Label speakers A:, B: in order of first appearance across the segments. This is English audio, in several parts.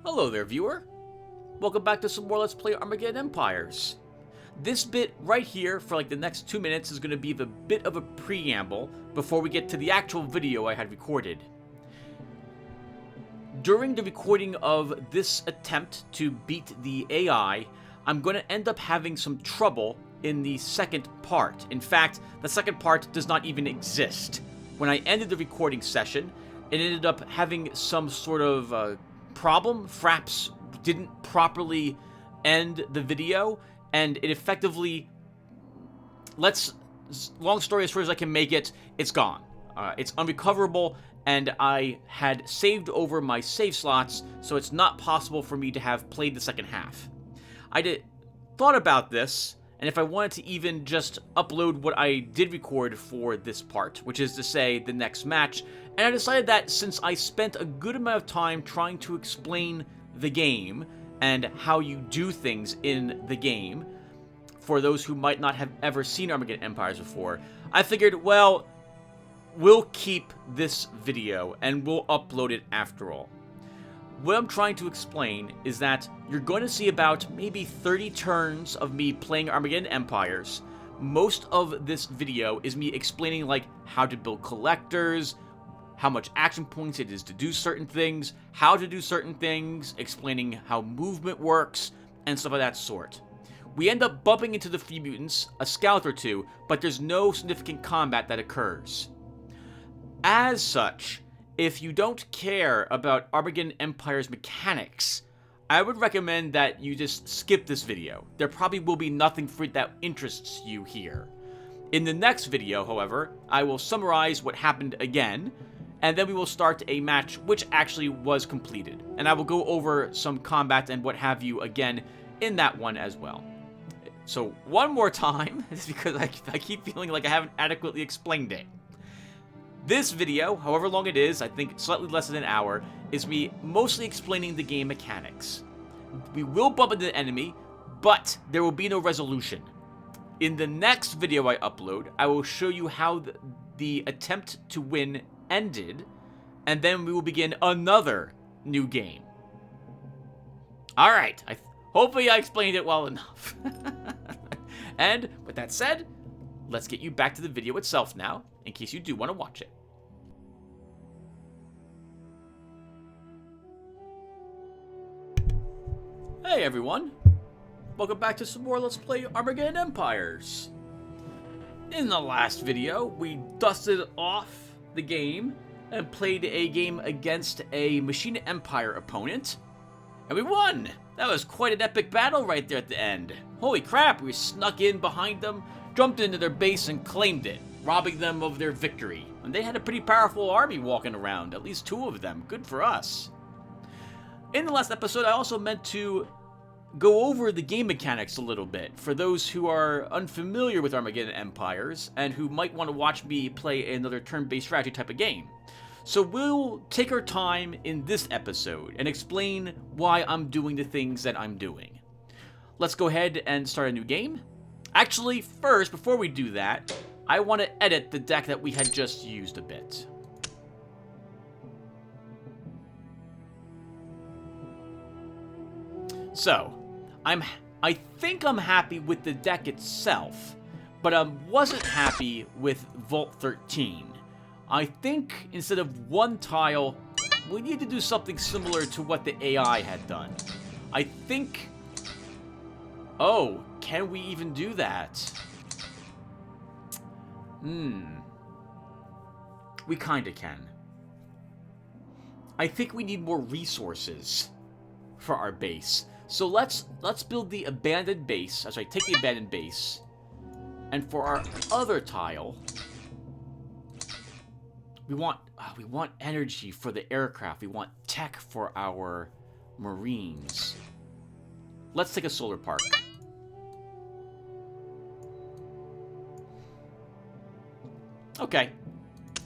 A: Hello there, viewer. Welcome back to some more Let's Play Armageddon Empires. This bit right here, for like the next 2 minutes, is going to be the bit of a preamble before we get to the actual video I had recorded. During the recording of this attempt to beat the AI, I'm going to end up having some trouble in the second part. In fact, the second part does not even exist. When I ended the recording session, it ended up having some sort of problem. Fraps didn't properly end the video, and it effectively long story as far as I can make it, it's gone. It's unrecoverable, and I had saved over my save slots, so it's not possible for me to have played the second half. I thought about this, and if I wanted to even just upload what I did record for this part, which is to say the next match, and I decided that since I spent a good amount of time trying to explain the game and how you do things in the game, for those who might not have ever seen Armageddon Empires before, I figured, well, we'll keep this video and we'll upload it after all. What I'm trying to explain is that you're going to see about maybe 30 turns of me playing Armageddon Empires. Most of this video is me explaining like how to build collectors, how much action points it is to do certain things, how to do certain things, explaining how movement works, and stuff of that sort. We end up bumping into the Free Mutants, a scout or two, but there's no significant combat that occurs. As such, if you don't care about Armageddon Empire's mechanics, I would recommend that you just skip this video. There probably will be nothing for it that interests you here. In the next video, however, I will summarize what happened again, and then we will start a match which actually was completed. And I will go over some combat and what have you again in that one as well. So one more time, it's because I keep feeling like I haven't adequately explained it. This video, however long it is, I think slightly less than an hour, is me mostly explaining the game mechanics. We will bump into the enemy, but there will be no resolution. In the next video I upload, I will show you how the attempt to win ended, and then we will begin another new game. Alright, hopefully I explained it well enough. And with that said, let's get you back to the video itself now, in case you do want to watch it. Hey everyone, welcome back to some more Let's Play Armageddon Empires. In the last video, we dusted off the game and played a game against a Machine Empire opponent, and we won! That was quite an epic battle right there at the end. Holy crap, we snuck in behind them, jumped into their base and claimed it, robbing them of their victory. And they had a pretty powerful army walking around, at least 2 of them. Good for us. In the last episode, I also meant to go over the game mechanics a little bit for those who are unfamiliar with Armageddon Empires and who might want to watch me play another turn-based strategy type of game. So we'll take our time in this episode and explain why I'm doing the things that I'm doing. Let's go ahead and start a new game. Actually, first, before we do that, I want to edit the deck that we had just used a bit. So, I think I'm happy with the deck itself, but I wasn't happy with Vault 13. I think instead of 1 tile, we need to do something similar to what the AI had done. I think... Oh, can we even do that? We kinda can. I think we need more resources for our base. So let's build the abandoned base. Take the abandoned base. And for our other tile, we want energy for the aircraft. We want tech for our Marines. Let's take a solar park. Okay.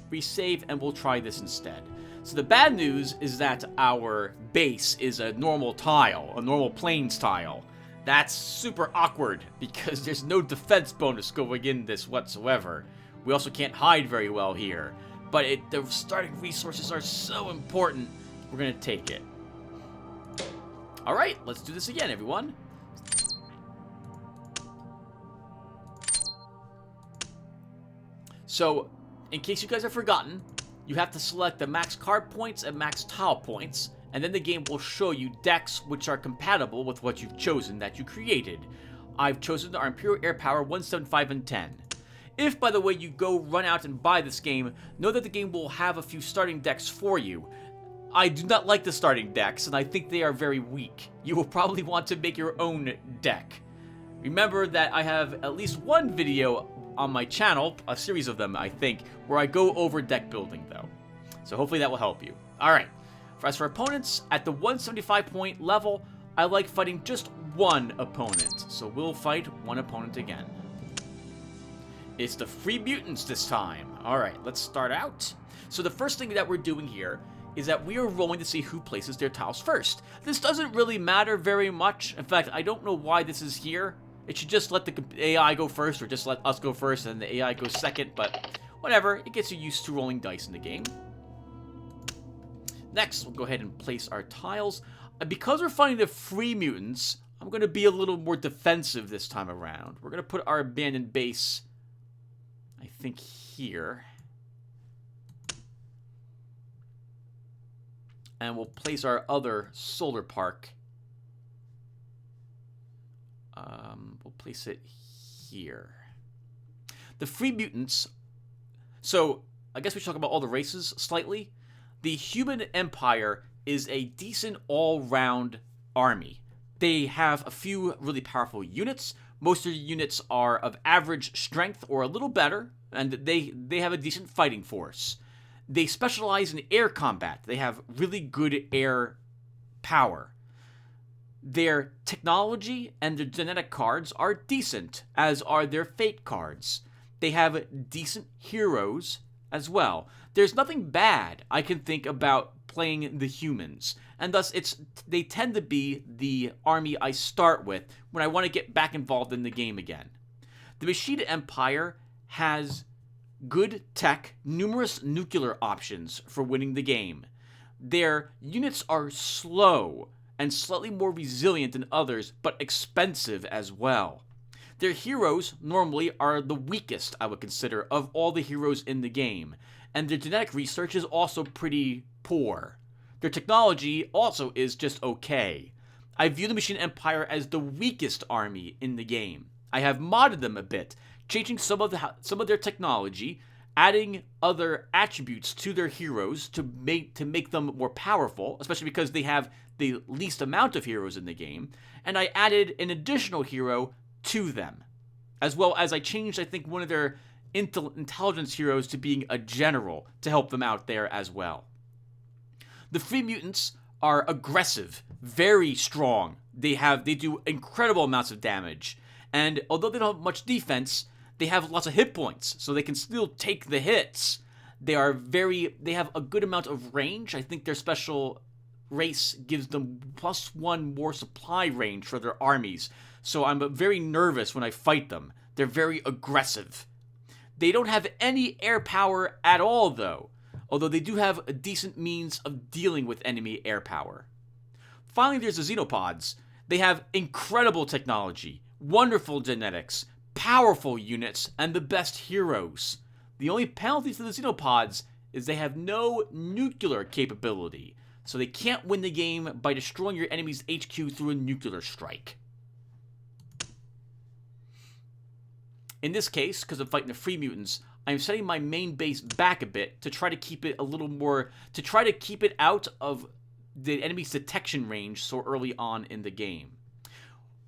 A: Resave and we'll try this instead. So the bad news is that our base is a normal tile, a normal plains tile. That's super awkward because there's no defense bonus going in this whatsoever. We also can't hide very well here. But the starting resources are so important, we're going to take it. Alright, let's do this again, everyone. So, in case you guys have forgotten, you have to select the max card points and max tile points, and then the game will show you decks which are compatible with what you've chosen that you created. I've chosen our Imperial Air Power 175 and 10. If, by the way, you go run out and buy this game, know that the game will have a few starting decks for you. I do not like the starting decks, and I think they are very weak. You will probably want to make your own deck. Remember that I have at least one video on my channel, a series of them, I think, where I go over deck building, though. So hopefully that will help you. Alright, as for opponents, at the 175 point level, I like fighting just one opponent. So we'll fight one opponent again. It's the Free Mutants this time. Alright, let's start out. So the first thing that we're doing here is that we are rolling to see who places their tiles first. This doesn't really matter very much. In fact, I don't know why this is here. It should just let the AI go first, or just let us go first and the AI goes second, but whatever. It gets you used to rolling dice in the game. Next, we'll go ahead and place our tiles. Because we're fighting the Free Mutants, I'm going to be a little more defensive this time around. We're going to put our abandoned base, I think, here. And we'll place our other solar park. We'll place it here. The Free Mutants. So, I guess we should talk about all the races slightly. The Human Empire is a decent all-round army. They have a few really powerful units. Most of the units are of average strength or a little better, and they have a decent fighting force. They specialize in air combat. They have really good air power. Their technology and their genetic cards are decent, as are their fate cards. They have decent heroes as well. There's nothing bad I can think about playing the humans, and thus they tend to be the army I start with when I want to get back involved in the game again. The Machine Empire has good tech, numerous nuclear options for winning the game. Their units are slow and slightly more resilient than others, but expensive as well. Their heroes normally are the weakest, I would consider, of all the heroes in the game, and their genetic research is also pretty poor. Their technology also is just okay. I view the Machine Empire as the weakest army in the game. I have modded them a bit, changing some of their technology, adding other attributes to their heroes to make them more powerful, especially because they have the least amount of heroes in the game, and I added an additional hero to them, as well as I changed, I think, one of their intelligence heroes to being a general to help them out there as well. The Free Mutants are aggressive, very strong. They do incredible amounts of damage, and although they don't have much defense, they have lots of hit points, so they can still take the hits. They have a good amount of range. I think their special race gives them +1 more supply range for their armies, so I'm very nervous when I fight them. They're very aggressive. They don't have any air power at all, though, although they do have a decent means of dealing with enemy air power. Finally, there's the Xenopods. They have incredible technology, wonderful genetics, powerful units, and the best heroes. The only penalty to the Xenopods is they have no nuclear capability, so they can't win the game by destroying your enemy's HQ through a nuclear strike. In this case, because I'm fighting the Free Mutants, I'm setting my main base back a bit to try to keep it out of the enemy's detection range so early on in the game.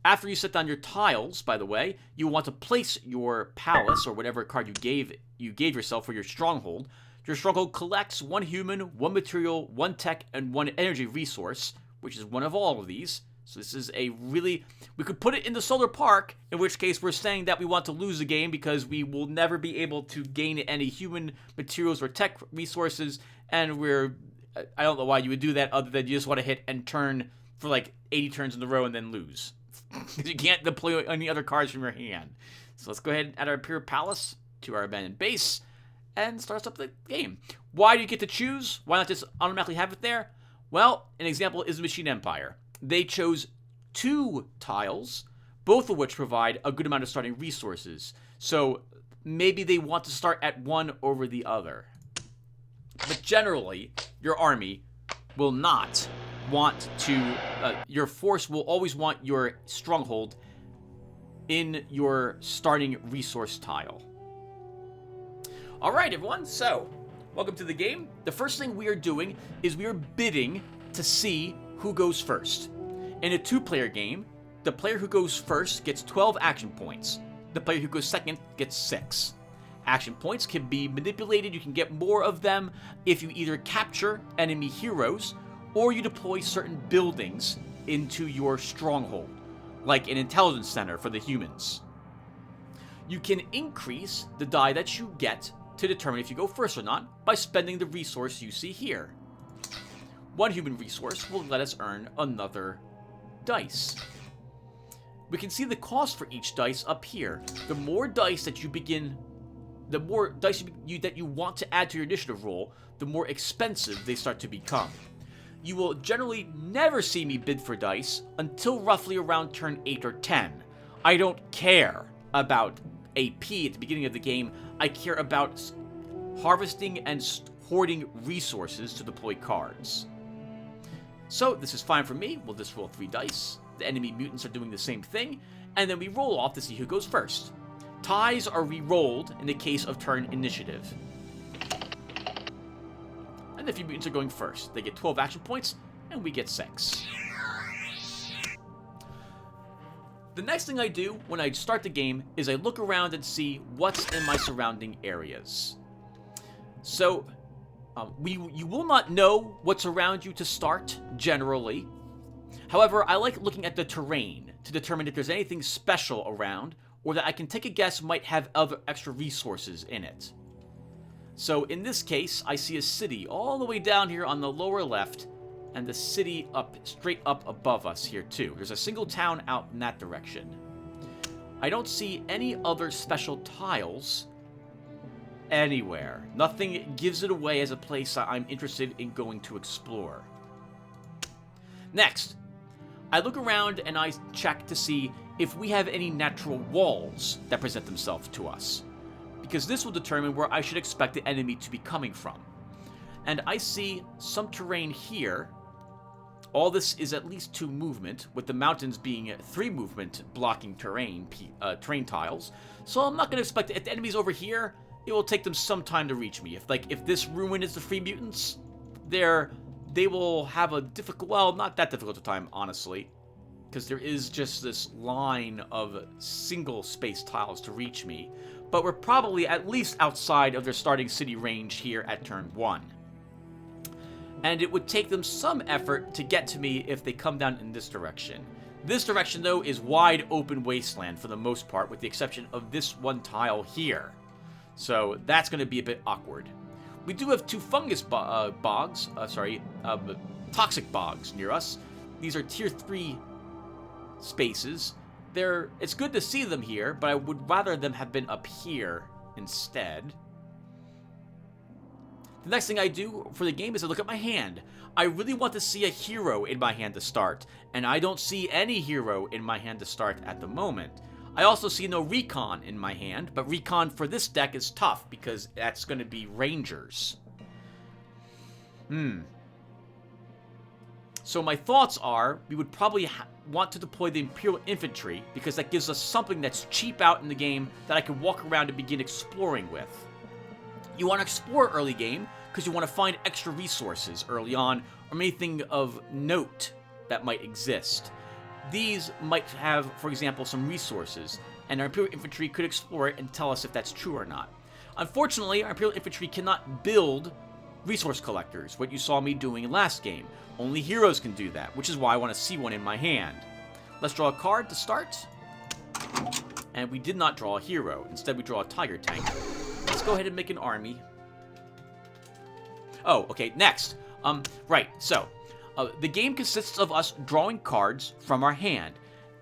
A: After you set down your tiles, by the way, you want to place your palace, or whatever card you gave yourself for your stronghold. Your stronghold collects 1 human, 1 material, 1 tech, and 1 energy resource, which is one of all of these. So this is we could put it in the solar park, in which case we're saying that we want to lose the game because we will never be able to gain any human materials or tech resources, and I don't know why you would do that other than you just want to hit and turn for like 80 turns in a row and then lose. Because you can't deploy any other cards from your hand. So let's go ahead and add our Imperial Palace to our abandoned base and start up the game. Why do you get to choose? Why not just automatically have it there? Well, an example is the Machine Empire. they chose 2 tiles, both of which provide a good amount of starting resources. So maybe they want to start at one over the other. But generally, your army will not want to, your force will always want your stronghold in your starting resource tile. Alright everyone, so, welcome to the game. The first thing we are doing is we are bidding to see who goes first. In a 2-player game, the player who goes first gets 12 action points. The player who goes second gets 6. Action points can be manipulated. You can get more of them if you either capture enemy heroes or you deploy certain buildings into your stronghold, like an intelligence center for the humans. You can increase the die that you get to determine if you go first or not by spending the resource you see here. 1 human resource will let us earn another dice. We can see the cost for each dice up here. The more dice that you begin, the more dice that you want to add to your initiative roll, the more expensive they start to become. You will generally never see me bid for dice until roughly around turn 8 or 10. I don't care about AP at the beginning of the game. I care about harvesting and hoarding resources to deploy cards. So this is fine for me. We'll just roll 3 dice. The enemy mutants are doing the same thing, and then we roll off to see who goes first. Ties are re-rolled in the case of turn initiative. And the few mutants are going first. They get 12 action points, and we get 6. The next thing I do when I start the game is I look around and see what's in my surrounding areas. So, you will not know what's around you to start, generally. However, I like looking at the terrain to determine if there's anything special around, or that I can take a guess might have other extra resources in it. So in this case, I see a city all the way down here on the lower left, and the city straight up above us here too. There's a single town out in that direction. I don't see any other special tiles anywhere. Nothing gives it away as a place I'm interested in going to explore. Next, I look around and I check to see if we have any natural walls that present themselves to us, because this will determine where I should expect the enemy to be coming from. And I see some terrain here. All this is at least 2 movement, with the mountains being 3 movement blocking terrain tiles. So I'm not going to expect, if the enemy's over here, it will take them some time to reach me. If this ruin is the free mutants, they will have a difficult, well, not that difficult a time, honestly, because there is just this line of single space tiles to reach me. But we're probably at least outside of their starting city range here at turn 1. And it would take them some effort to get to me if they come down in this direction. This direction, though, is wide open wasteland for the most part, with the exception of this one tile here. So that's going to be a bit awkward. We do have 2 fungus toxic bogs near us. These are tier 3 spaces. It's good to see them here, but I would rather them have been up here instead. The next thing I do for the game is I look at my hand. I really want to see a hero in my hand to start, and I don't see any hero in my hand to start at the moment. I also see no recon in my hand, but recon for this deck is tough because that's going to be rangers. So my thoughts are, we would probably want to deploy the Imperial Infantry, because that gives us something that's cheap out in the game that I can walk around and begin exploring with. You want to explore early game because you want to find extra resources early on, or anything of note that might exist. These might have, for example, some resources, and our Imperial Infantry could explore it and tell us if that's true or not. Unfortunately, our Imperial Infantry cannot build resource collectors, what you saw me doing last game. Only heroes can do that, which is why I want to see one in my hand. Let's draw a card to start. And we did not draw a hero. Instead, we draw a tiger tank. Let's go ahead and make an army. Oh, okay, next. Right, so, the game consists of us drawing cards from our hand.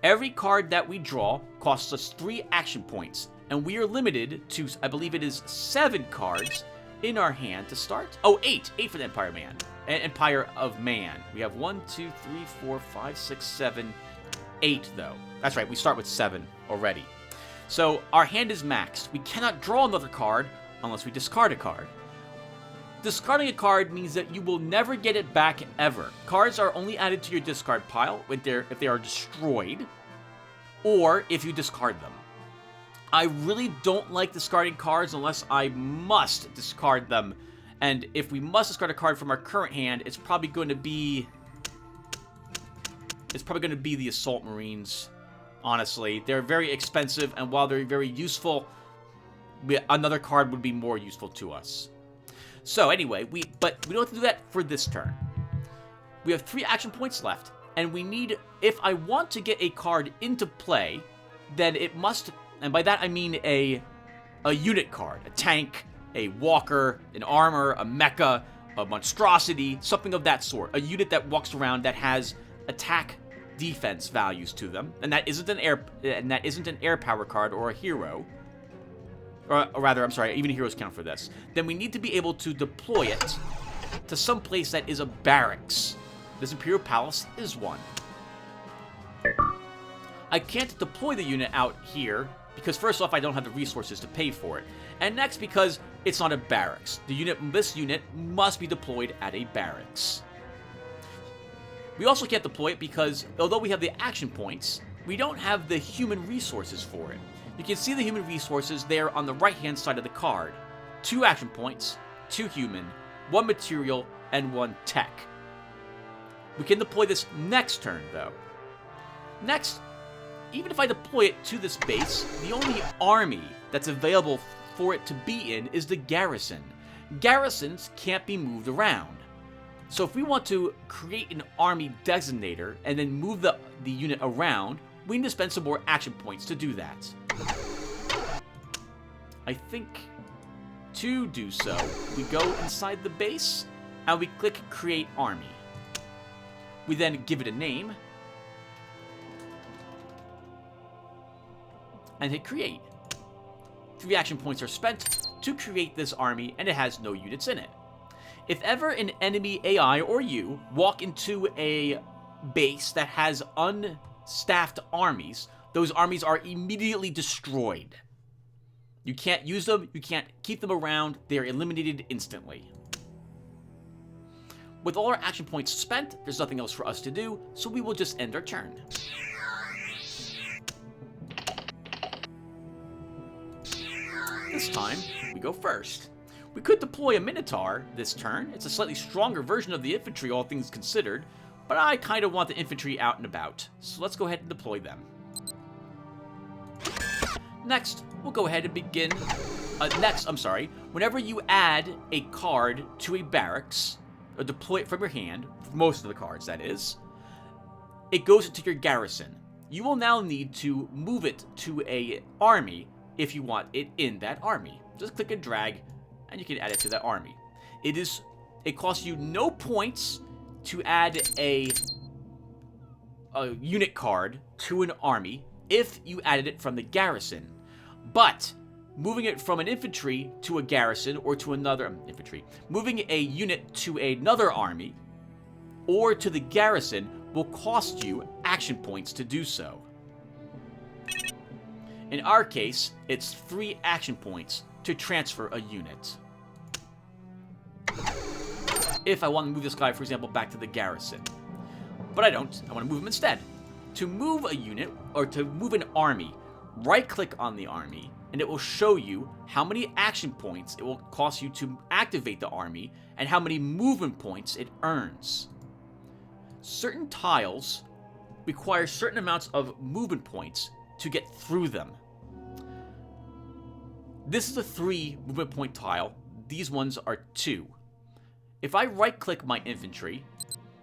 A: Every card that we draw costs us 3 action points, and we are limited to, I believe it is 7 cards in our hand to start. Oh, 8. 8 for the Empire Man. Empire of Man. We have 1, 2, 3, 4, 5, 6, 7, 8, though. That's right, we start with 7 already. So our hand is maxed. We cannot draw another card unless we discard a card. Discarding a card means that you will never get it back ever. Cards are only added to your discard pile if they are destroyed, or if you discard them. I really don't like discarding cards unless I must discard them. And if we must discard a card from our current hand, it's probably going to be the Assault Marines. Honestly, they're very expensive, and while they're very useful, another card would be more useful to us. So anyway, but we don't have to do that for this turn. We have 3 action points left, and we need, if I want to get a card into play, then it must, and by that I mean a unit card, a tank, a walker, an armor, a mecha, a monstrosity, something of that sort. A unit that walks around that has attack defense values to them, and that isn't an air power card or a hero. Or rather, I'm sorry, even heroes count for this. Then we need to be able to deploy it to some place that is a barracks. This Imperial Palace is one. I can't deploy the unit out here because first off, I don't have the resources to pay for it. And next, because it's not a barracks. This unit must be deployed at a barracks. We also can't deploy it because, although we have the action points, we don't have the human resources for it. You can see the human resources there on the right-hand side of the card. 2 action points, 2 human, 1 material, and 1 tech. We can deploy this next turn, though. Next, even if I deploy it to this base, the only army that's available for it to be in is the garrison. Garrisons can't be moved around. So if we want to create an army designator and then move the unit around, we need to spend some more action points to do that. I think to do so, we go inside the base and we click Create Army. We then give it a name and hit Create. 3 action points are spent to create this army, and it has no units in it. If ever an enemy AI or you walk into a base that has unstaffed armies, those armies are immediately destroyed. You can't use them, you can't keep them around, they are eliminated instantly. With all our action points spent, there's nothing else for us to do, so we will just end our turn. This time, we go first. We could deploy a Minotaur this turn. It's a slightly stronger version of the infantry, all things considered, but I kind of want the infantry out and about, so let's go ahead and deploy them. Next, we'll go ahead and begin... whenever you add a card to a barracks, or deploy it from your hand, most of the cards that is, it goes into your garrison. You will now need to move it to a army if you want it in that army. Just click and drag, and you can add it to that army. It costs you no points to add a unit card to an army if you added it from the garrison. But moving it from an infantry to a garrison or to another moving a unit to another army or to the garrison will cost you action points to do so. In our case, it's 3 action points to transfer a unit. If I want to move this guy, for example, back to the garrison. But I don't. I want to move him instead. To move a unit, or to move an army, right-click on the army, and it will show you how many action points it will cost you to activate the army, and how many movement points it earns. Certain tiles require certain amounts of movement points to get through them. This is a 3 movement point tile. These ones are 2. If I right-click my infantry,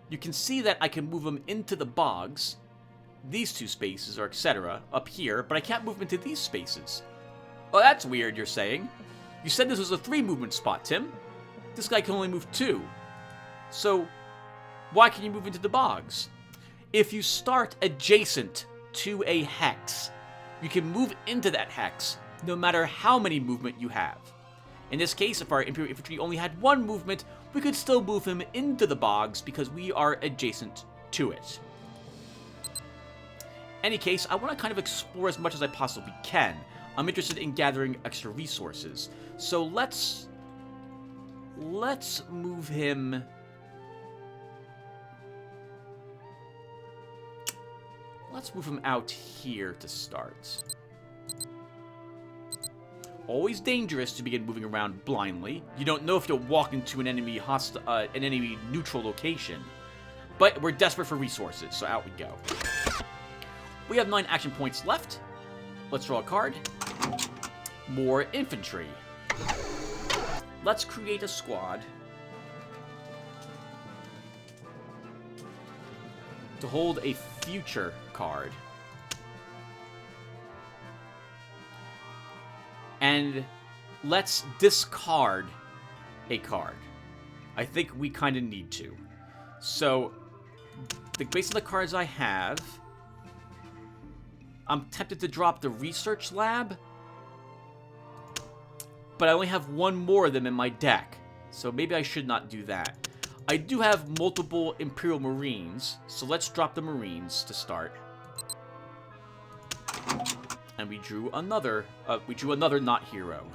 A: you can see that I can move them into the bogs, these 2 spaces, or etc., up here, but I can't move them into these spaces. Oh, that's weird, you're saying. You said this was a 3 movement spot, Tim. This guy can only move 2. So, why can you move into the bogs? If you start adjacent to a hex, you can move into that hex no matter how many movement you have. In this case, if our Imperial Infantry only had one movement, we could still move him into the bogs because we are adjacent to it. Any case, I want to kind of explore as much as I possibly can. I'm interested in gathering extra resources. So let's move him. Let's move him out here to start. Always dangerous to begin moving around blindly. You don't know if you'll walk into an enemy neutral location. But we're desperate for resources, so out we go. We have 9 action points left. Let's draw a card. More infantry. Let's create a squad to hold a future card. And let's discard a card. I think we kind of need to. So, based on the cards I have, I'm tempted to drop the research lab, but I only have one more of them in my deck, so maybe I should not do that. I do have multiple Imperial Marines, so let's drop the Marines to start. And we drew another not hero.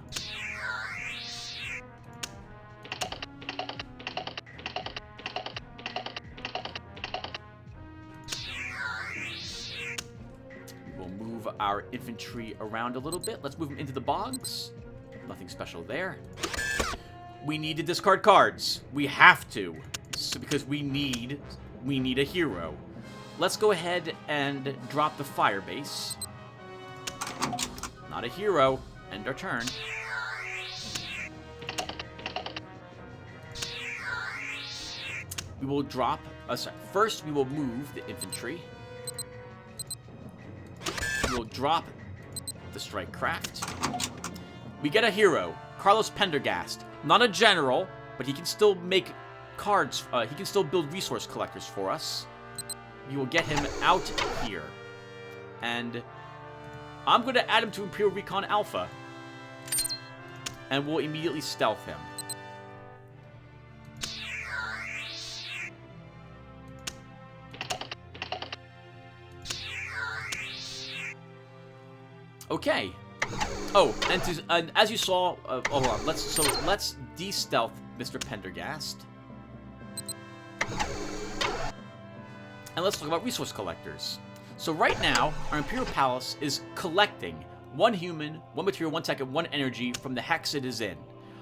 A: We'll move our infantry around a little bit. Let's move them into the bogs. Nothing special there. We need to discard cards. We have to, because we need a hero. Let's go ahead and drop the fire base. Not a hero. End our turn. We will drop. First, we will move the infantry. We will drop the strike craft. We get a hero, Carlos Pendergast. Not a general, but he can still make cards. He can still build resource collectors for us. We will get him out here. And I'm going to add him to Imperial Recon Alpha. And we'll immediately stealth him. Okay. Oh, and as you saw, hold on. Let's de-stealth Mr. Pendergast. And let's talk about resource collectors. So right now, our Imperial Palace is collecting 1 human, 1 material, 1 tech, and 1 energy from the hex it is in.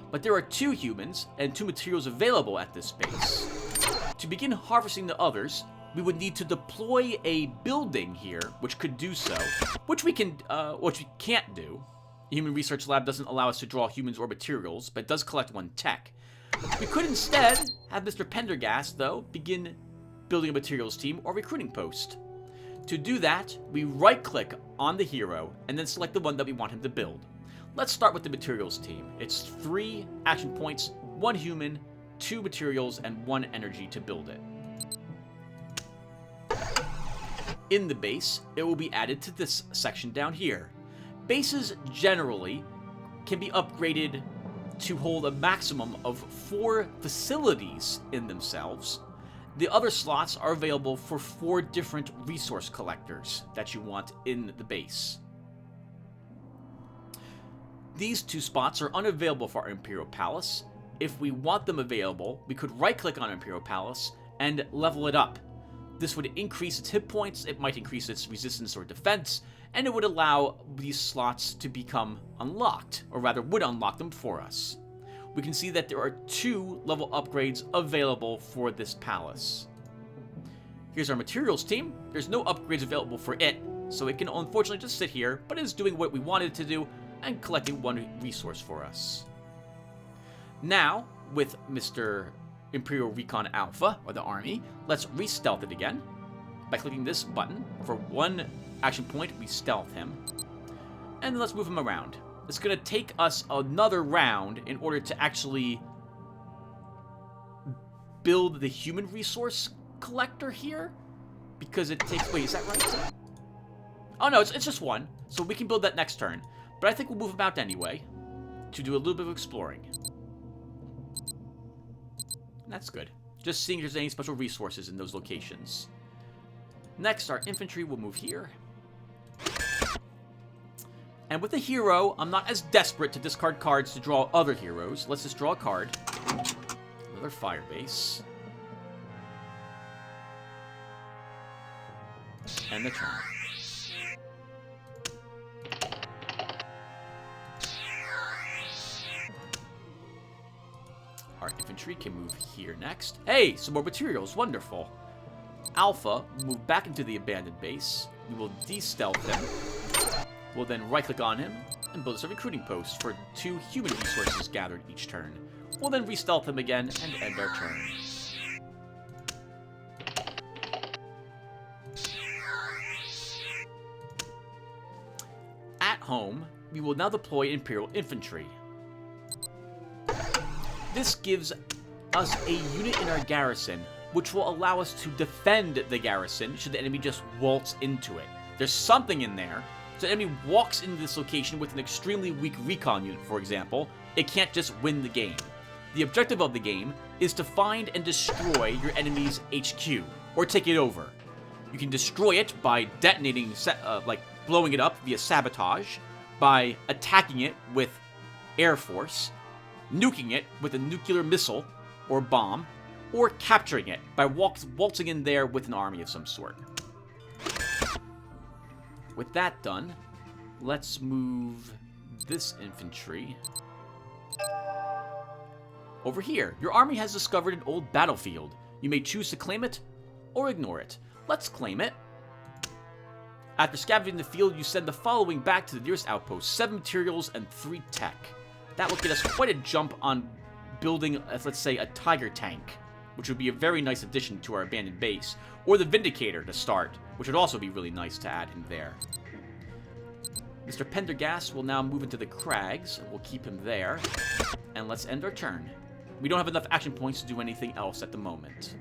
A: But there are 2 humans and 2 materials available at this base. To begin harvesting the others, we would need to deploy a building here, which could do so, which we can't do. The Human Research Lab doesn't allow us to draw humans or materials, but it does collect 1 tech. We could instead have Mr. Pendergast, though, begin building a materials team or recruiting post. To do that, we right-click on the hero, and then select the one that we want him to build. Let's start with the materials team. It's 3 action points, 1 human, 2 materials, and 1 energy to build it. In the base, it will be added to this section down here. Bases generally can be upgraded to hold a maximum of 4 facilities in themselves. The other slots are available for 4 different resource collectors that you want in the base. These 2 spots are unavailable for our Imperial Palace. If we want them available, we could right-click on Imperial Palace and level it up. This would increase its hit points, it might increase its resistance or defense, and it would allow these slots to become unlocked, or rather would unlock them for us. We can see that there are 2 level upgrades available for this palace. Here's our materials team. There's no upgrades available for it, so it can unfortunately just sit here, but it is doing what we wanted it to do and collecting 1 resource for us. Now, with Mr. Imperial Recon Alpha, or the army, let's re-stealth it again. By clicking this button, for 1 action point, we stealth him. And let's move him around. It's going to take us another round in order to actually build the human resource collector here. Because it takes... Wait, is that right? Oh no, it's just 1. So we can build that next turn. But I think we'll move him out anyway. to do a little bit of exploring. That's good. Just seeing if there's any special resources in those locations. Next, our infantry will move here. And with a hero, I'm not as desperate to discard cards to draw other heroes. Let's just draw a card. Another fire base. And the turn. Our infantry can move here next. Hey, some more materials. Wonderful. Alpha will move back into the abandoned base. We will de-stealth him. We'll then right-click on him and build us a recruiting post for 2 human resources gathered each turn. We'll then re-stealth him again and end our turn. At home, we will now deploy Imperial Infantry. This gives us a unit in our garrison, which will allow us to defend the garrison should the enemy just waltz into it. There's something in there. So the enemy walks into this location with an extremely weak recon unit, for example. It can't just win the game. The objective of the game is to find and destroy your enemy's HQ, or take it over. You can destroy it by detonating, like blowing it up via sabotage, by attacking it with air force, nuking it with a nuclear missile or bomb, or capturing it by waltzing in there with an army of some sort. With that done, let's move this infantry over here. Your army has discovered an old battlefield. You may choose to claim it or ignore it. Let's claim it. After scavenging the field, you send the following back to the nearest outpost: 7 materials and 3 tech. That will get us quite a jump on building, let's say, a Tiger tank, which would be a very nice addition to our abandoned base. Or the Vindicator to start, which would also be really nice to add in there. Mr. Pendergast will now move into the crags, and we'll keep him there. And let's end our turn. We don't have enough action points to do anything else at the moment.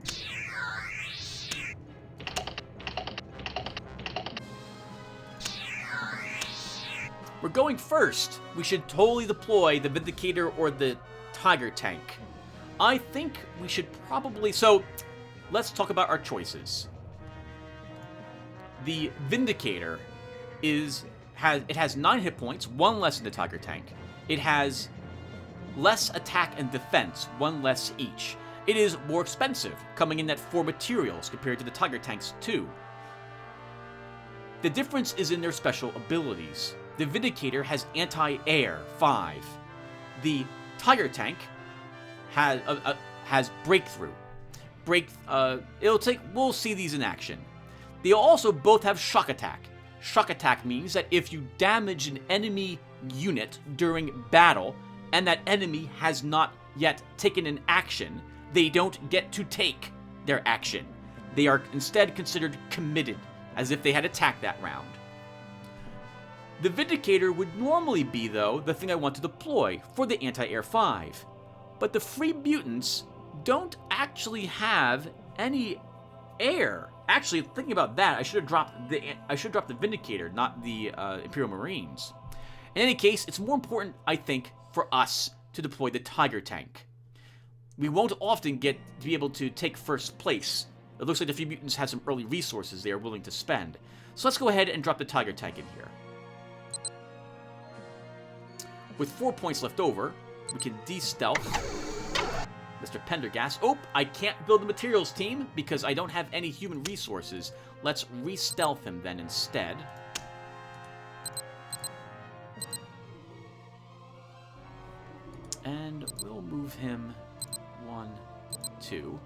A: We're going first. We should totally deploy the Vindicator or the Tiger tank. I think we should probably... So, let's talk about our choices. The Vindicator has 9 hit points, 1 less than the Tiger tank. It has less attack and defense, 1 less each. It is more expensive, coming in at 4 materials compared to the Tiger tank's 2. The difference is in their special abilities. The Vindicator has anti-air, 5. The Tiger tank has breakthrough. We'll see these in action. They also both have shock attack. Shock attack means that if you damage an enemy unit during battle, and that enemy has not yet taken an action, they don't get to take their action. They are instead considered committed, as if they had attacked that round. The Vindicator would normally be, though, the thing I want to deploy for the anti-air 5. But the Free Mutants don't actually have any air. Actually, thinking about that, I should have dropped the Vindicator, not the Imperial Marines. In any case, it's more important, I think, for us to deploy the Tiger tank. We won't often get to be able to take first place. It looks like the Free Mutants have some early resources they are willing to spend. So let's go ahead and drop the Tiger tank in here. With 4 points left over, we can de-stealth Mr. Pendergast. Oh, I can't build the materials team because I don't have any human resources. Let's re-stealth him then instead. And we'll move him 1, 2.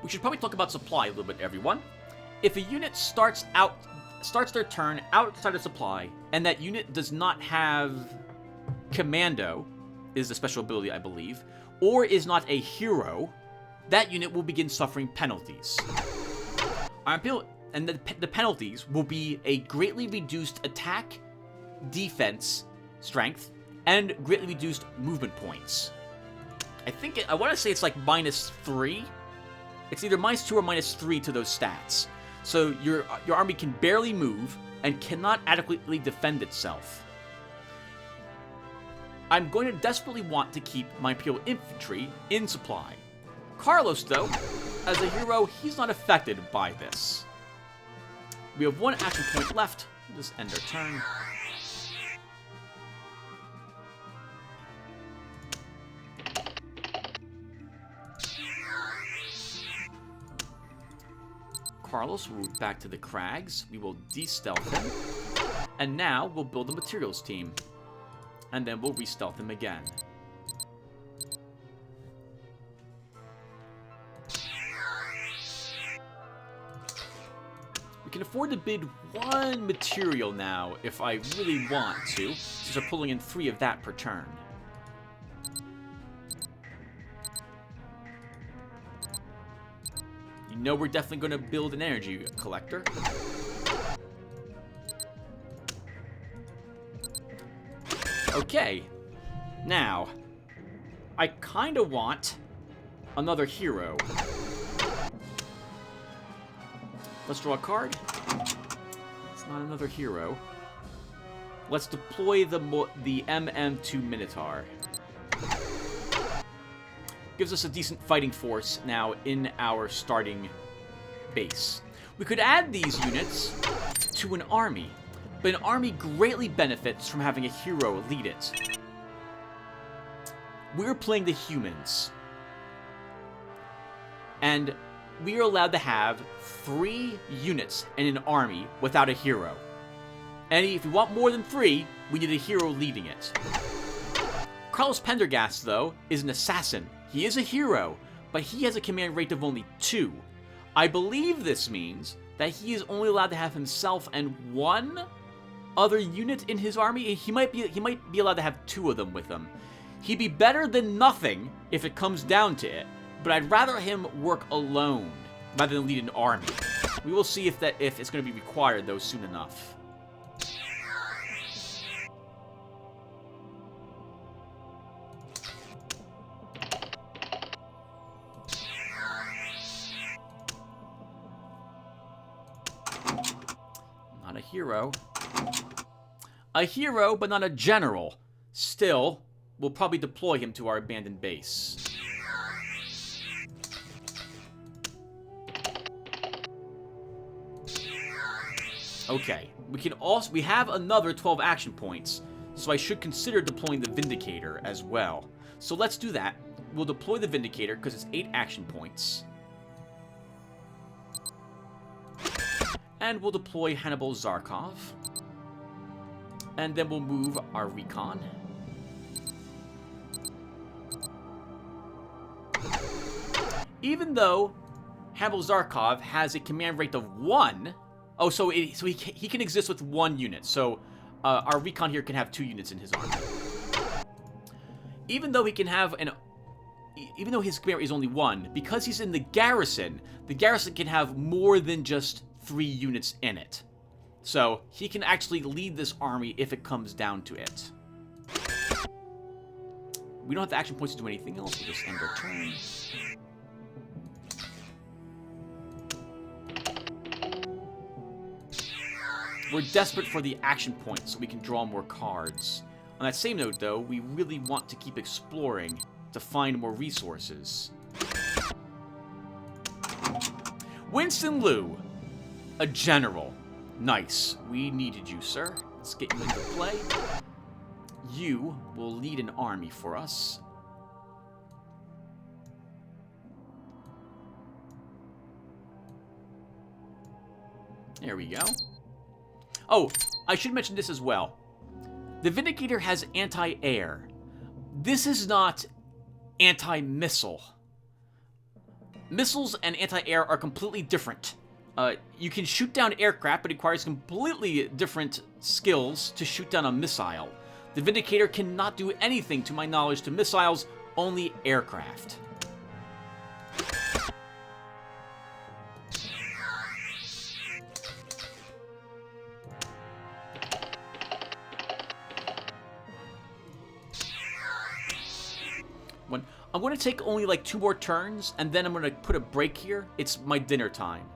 A: We should probably talk about supply a little bit, everyone. If a unit starts their turn outside of supply, and that unit does not have Commando, is the special ability, I believe, or is not a hero, that unit will begin suffering penalties. And the penalties will be a greatly reduced attack, defense, strength, and greatly reduced movement points. I want to say it's like -3. It's either -2 or -3 to those stats. So your army can barely move and cannot adequately defend itself. I'm going to desperately want to keep my Imperial Infantry in supply. Carlos, though, as a hero, he's not affected by this. We have 1 action point left. We'll just end our turn. Carlos will move back to the crags. We will de-stealth him. And now we'll build a materials team. And then we'll re-stealth him again. We can afford to bid 1 material now if I really want to, since we're pulling in 3 of that per turn. You know we're definitely going to build an energy collector. Okay. Now, I kind of want another hero. Let's draw a card. It's not another hero. Let's deploy the MM2 Minotaur. Gives us a decent fighting force now in our starting base. We could add these units to an army, but an army greatly benefits from having a hero lead it. We're playing the humans, and we are allowed to have 3 units in an army without a hero. And if we want more than 3, we need a hero leading it. Carlos Pendergast, though, is an assassin. He is a hero, but he has a command rate of only 2. I believe this means that he is only allowed to have himself and 1 other unit in his army. He might be allowed to have 2 of them with him. He'd be better than nothing if it comes down to it, but I'd rather him work alone rather than lead an army. We will see if it's going to be required, though, soon enough. Not a hero. A hero, but not a general. Still, we'll probably deploy him to our abandoned base. Okay, we have another 12 action points, so I should consider deploying the Vindicator as well. So let's do that. We'll deploy the Vindicator because it's 8 action points. And we'll deploy Hannibal Zarkov. And then we'll move our recon. Even though Hannibal Zarkov has a command rate of 1... Oh, so he can exist with 1 unit. So our recon here can have 2 units in his army. Even though he can have even though his command rate is only 1, because he's in the garrison can have more than just 3 units in it. So he can actually lead this army if it comes down to it. We don't have the action points to do anything else. We'll just end our turn. We're desperate for the action points so we can draw more cards. On that same note, though, we really want to keep exploring to find more resources. Winston Liu, a general. Nice. We needed you, sir. Let's get you into play. You will lead an army for us. There we go. Oh, I should mention this as well. The Vindicator has anti-air. This is not anti-missile. Missiles and anti-air are completely different. You can shoot down aircraft, but it requires completely different skills to shoot down a missile. The Vindicator cannot do anything, to my knowledge, to missiles, only aircraft. I'm going to take only like 2 more turns, and then I'm going to put a break here. It's my dinner time.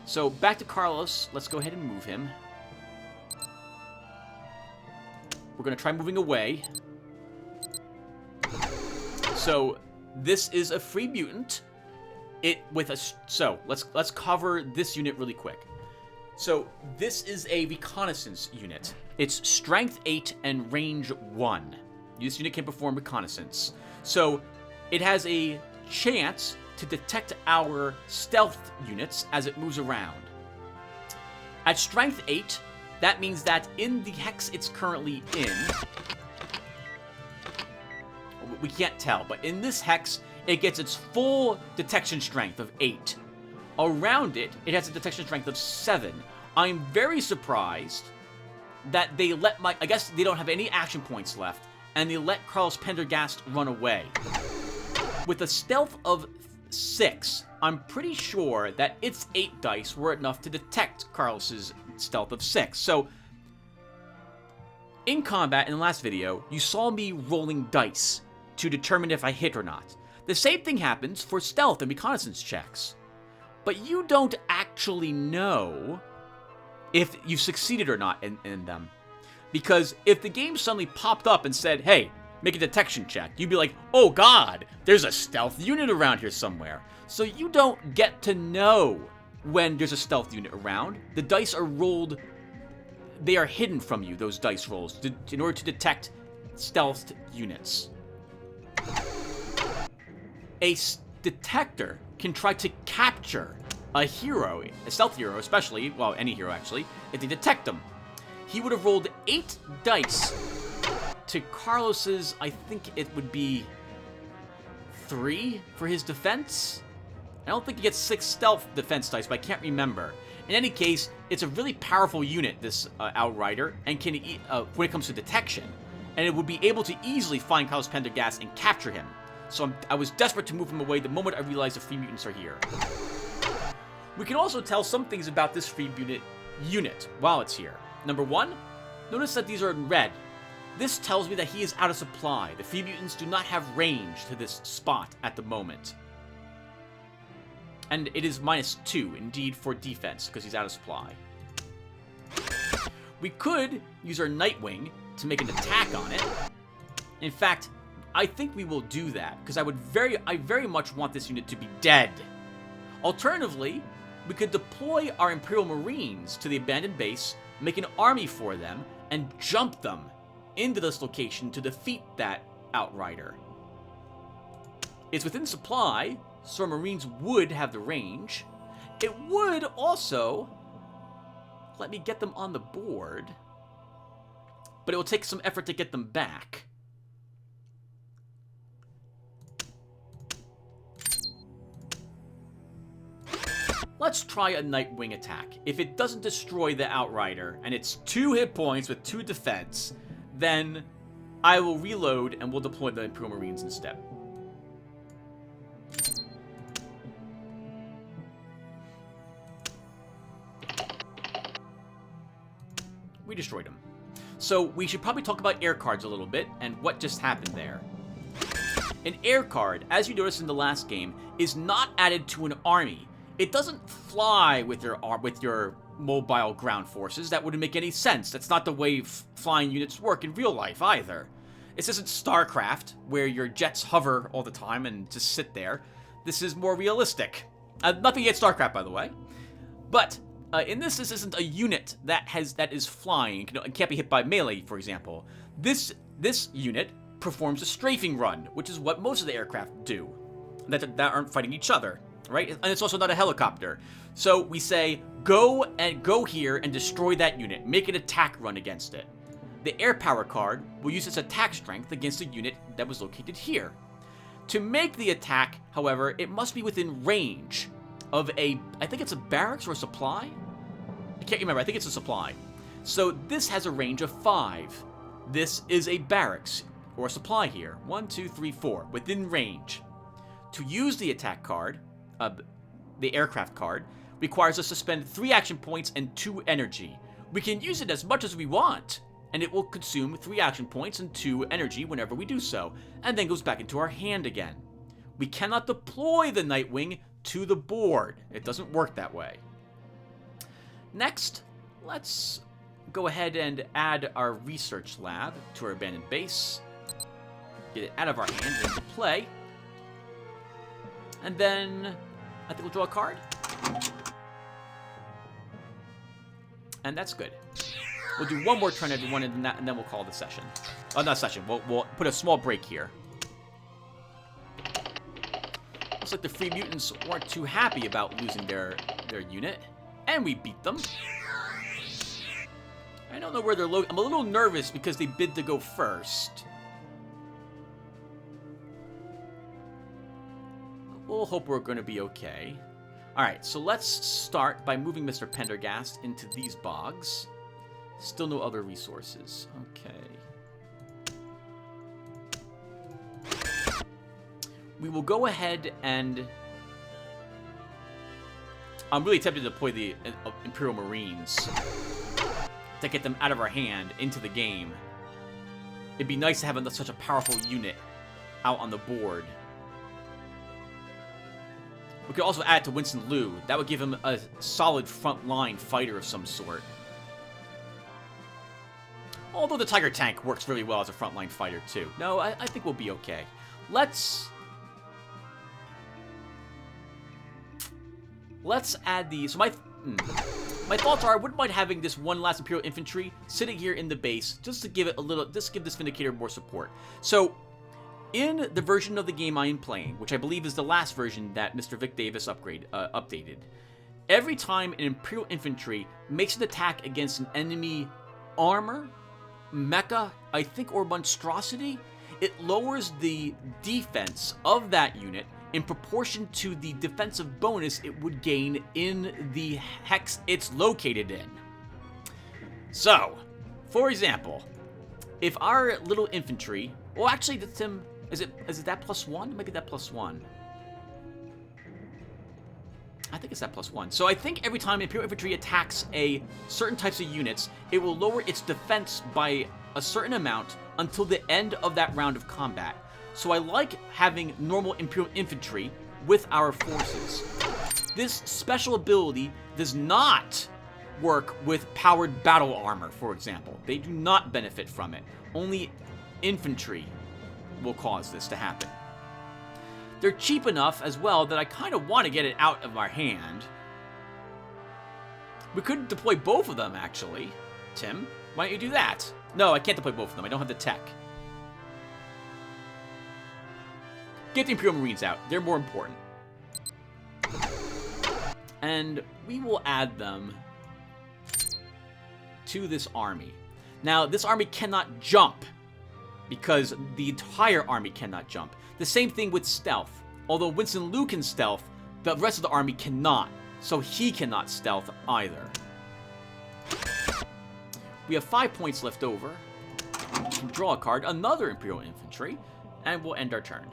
A: So back to Carlos. Let's go ahead and move him. We're going to try moving away. So this is a free mutant. So let's cover this unit really quick. So this is a reconnaissance unit. It's strength 8 and range 1. This unit can perform reconnaissance. So it has a chance to detect our stealth units as it moves around. At strength 8, that means that in the hex it's currently in, we can't tell, but in this hex, it gets its full detection strength of 8. Around it, it has a detection strength of 7. I'm very surprised that they let I guess they don't have any action points left, and they let Carlos Pendergast run away. With a stealth of 6, I'm pretty sure that its 8 dice were enough to detect Carlos's stealth of 6. So, in combat in the last video, you saw me rolling dice to determine if I hit or not. The same thing happens for stealth and reconnaissance checks. But you don't actually know if you've succeeded or not in them. Because if the game suddenly popped up and said, hey, make a detection check, you'd be like, oh god, there's a stealth unit around here somewhere. So you don't get to know when there's a stealth unit around. The dice are rolled, they are hidden from you, those dice rolls, in order to detect stealth units. A detector can try to capture a hero, a stealth hero especially, well, any hero actually, if they detect them. He would have rolled 8 dice to Carlos's, I think it would be 3 for his defense. I don't think he gets 6 stealth defense dice, but I can't remember. In any case, it's a really powerful unit, this Outrider, and can when it comes to detection. And it would be able to easily find Carlos Pendergast and capture him. So I was desperate to move him away the moment I realized the free mutants are here. We can also tell some things about this free unit while it's here. Number 1, notice that these are in red. This tells me that he is out of supply. The free mutants do not have range to this spot at the moment. And it is -2, indeed, for defense, because he's out of supply. We could use our Nightwing to make an attack on it. In fact, I think we will do that, because I very much want this unit to be dead. Alternatively, we could deploy our Imperial Marines to the abandoned base, make an army for them, and jump them into this location to defeat that Outrider. It's within supply, so our Marines would have the range. It would also let me get them on the board, but it will take some effort to get them back. Let's try a Nightwing attack. If it doesn't destroy the Outrider, and it's 2 hit points with 2 defense, then I will reload and we'll deploy the Imperial Marines instead. We destroyed him. So we should probably talk about air cards a little bit and what just happened there. An air card, as you noticed in the last game, is not added to an army. It doesn't fly with your mobile ground forces. That wouldn't make any sense. That's not the way flying units work in real life either. This isn't StarCraft, where your jets hover all the time and just sit there. This is more realistic. Nothing against StarCraft, by the way. But in this isn't a unit that is flying and can't be hit by melee, for example. This unit performs a strafing run, which is what most of the aircraft do that aren't fighting each other. Right? And it's also not a helicopter. So we say, go here and destroy that unit. Make an attack run against it. The air power card will use its attack strength against a unit that was located here. To make the attack, however, it must be within range of I think it's a barracks or a supply? I can't remember. I think it's a supply. So this has a range of 5. This is a barracks or a supply here. 1, 2, 3, 4. Within range. To use the attack card, the aircraft card, requires us to spend 3 action points and 2 energy. We can use it as much as we want, and it will consume 3 action points and 2 energy whenever we do so, and then goes back into our hand again. We cannot deploy the Nightwing to the board. It doesn't work that way. Next, let's go ahead and add our research lab to our abandoned base. get it out of our hand and into play. And then I think we'll draw a card. And that's good. We'll do one more turn, everyone, and then we'll call the session. Oh, not session. We'll put a small break here. Looks like the Free Mutants weren't too happy about losing their unit. And we beat them. I don't know where they're located. I'm a little nervous because they bid to go first. We'll hope we're going to be okay. Alright, so let's start by moving Mr. Pendergast into these bogs. Still no other resources. Okay. We will go ahead and... I'm really tempted to deploy the Imperial Marines to get them out of our hand into the game. It'd be nice to have such a powerful unit out on the board. We could also add it to Winston Liu. That would give him a solid frontline fighter of some sort. Although the Tiger Tank works really well as a frontline fighter, too. No, I think we'll be okay. Let's add the... So my thoughts are I wouldn't mind having this one last Imperial Infantry sitting here in the base just to give it a little... Just to give this Vindicator more support. So... in the version of the game I am playing, which I believe is the last version that Mr. Vic Davis updated, every time an Imperial Infantry makes an attack against an enemy armor, mecha, I think, or monstrosity, it lowers the defense of that unit in proportion to the defensive bonus it would gain in the hex it's located in. So, for example, if our little infantry... Well, actually, Tim... Is it that +1? It might be that +1. I think it's that +1. So I think every time Imperial Infantry attacks certain types of units, it will lower its defense by a certain amount until the end of that round of combat. So I like having normal Imperial Infantry with our forces. This special ability does not work with powered battle armor, for example. They do not benefit from it. Only infantry will cause this to happen. They're cheap enough as well that I kind of want to get it out of our hand. We could deploy both of them, actually. Tim, why don't you do that? No, I can't deploy both of them. I don't have the tech. Get the Imperial Marines out. They're more important. And we will add them to this army. Now, this army cannot jump, because the entire army cannot jump. The same thing with stealth. Although Winston Liu can stealth, the rest of the army cannot. So he cannot stealth either. We have 5 points left over. We can draw a card, another Imperial Infantry, and we'll end our turn.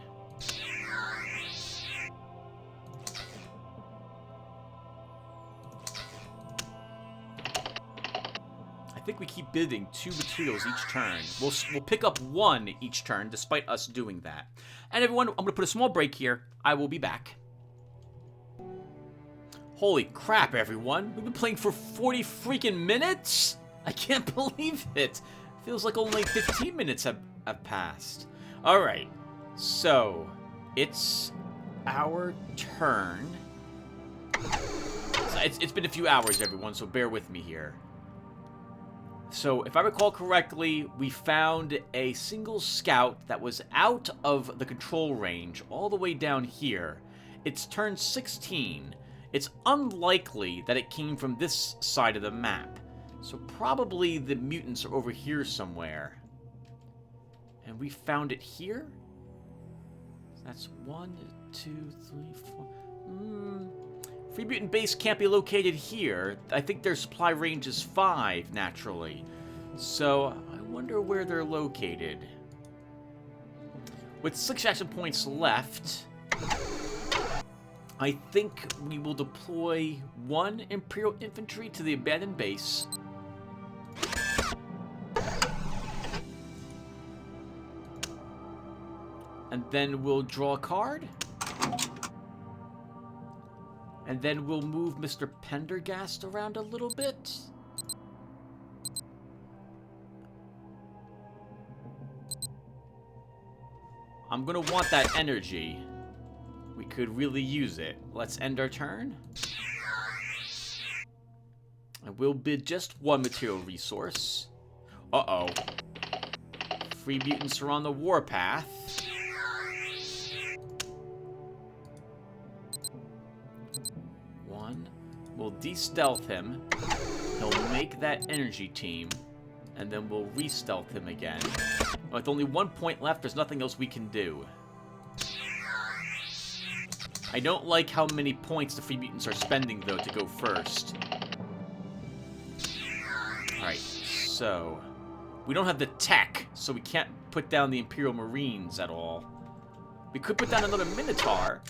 A: I think we keep bidding 2 materials each turn. We'll pick up 1 each turn, despite us doing that. And everyone, I'm going to put a small break here. I will be back. Holy crap, everyone. We've been playing for 40 freaking minutes? I can't believe it. Feels like only 15 minutes have passed. Alright, so it's our turn. It's been a few hours, everyone, so bear with me here. So, if I recall correctly, we found a single scout that was out of the control range all the way down here. It's turn 16. It's unlikely that it came from this side of the map. So probably the mutants are over here somewhere. And we found it here? That's 1, 2, 3, 4... Free Mutant Base can't be located here. I think their supply range is 5, naturally. So, I wonder where they're located. With 6 action points left, I think we will deploy 1 Imperial Infantry to the abandoned base. And then we'll draw a card. And then we'll move Mr. Pendergast around a little bit. I'm gonna want that energy. We could really use it. Let's end our turn. I will bid just one material resource. Uh-oh. Free mutants are on the warpath. One. We'll de-stealth him. He'll make that energy team. And then we'll re-stealth him again. With only 1 point left, there's nothing else we can do. I don't like how many points the free mutants are spending, though, to go first. Alright, so... we don't have the tech, so we can't put down the Imperial Marines at all. We could put down another Minotaur.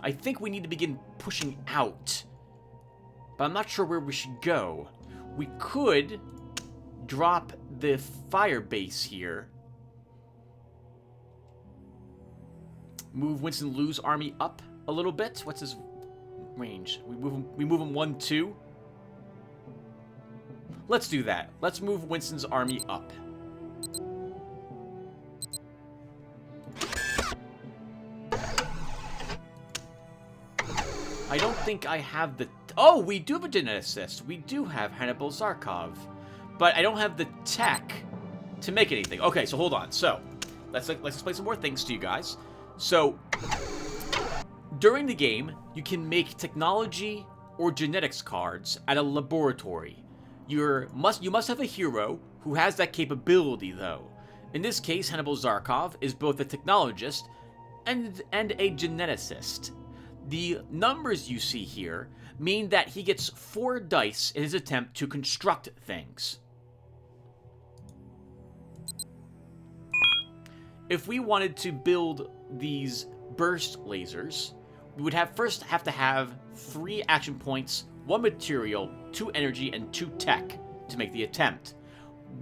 A: I think we need to begin pushing out. But I'm not sure where we should go. We could drop the fire base here. Move Winston Liu's army up a little bit. What's his range? We move him 1, 2. Let's do that. Let's move Winston's army up. I don't think I have the... oh, we do have a geneticist. We do have Hannibal Zarkov. But I don't have the tech to make anything. Okay, so hold on. So, let's explain some more things to you guys. So, during the game, you can make technology or genetics cards at a laboratory. You must have a hero who has that capability, though. In this case, Hannibal Zarkov is both a technologist and a geneticist. The numbers you see here mean that he gets 4 dice in his attempt to construct things. If we wanted to build these burst lasers, we would first have to have 3 action points, 1 material, 2 energy, and 2 tech to make the attempt.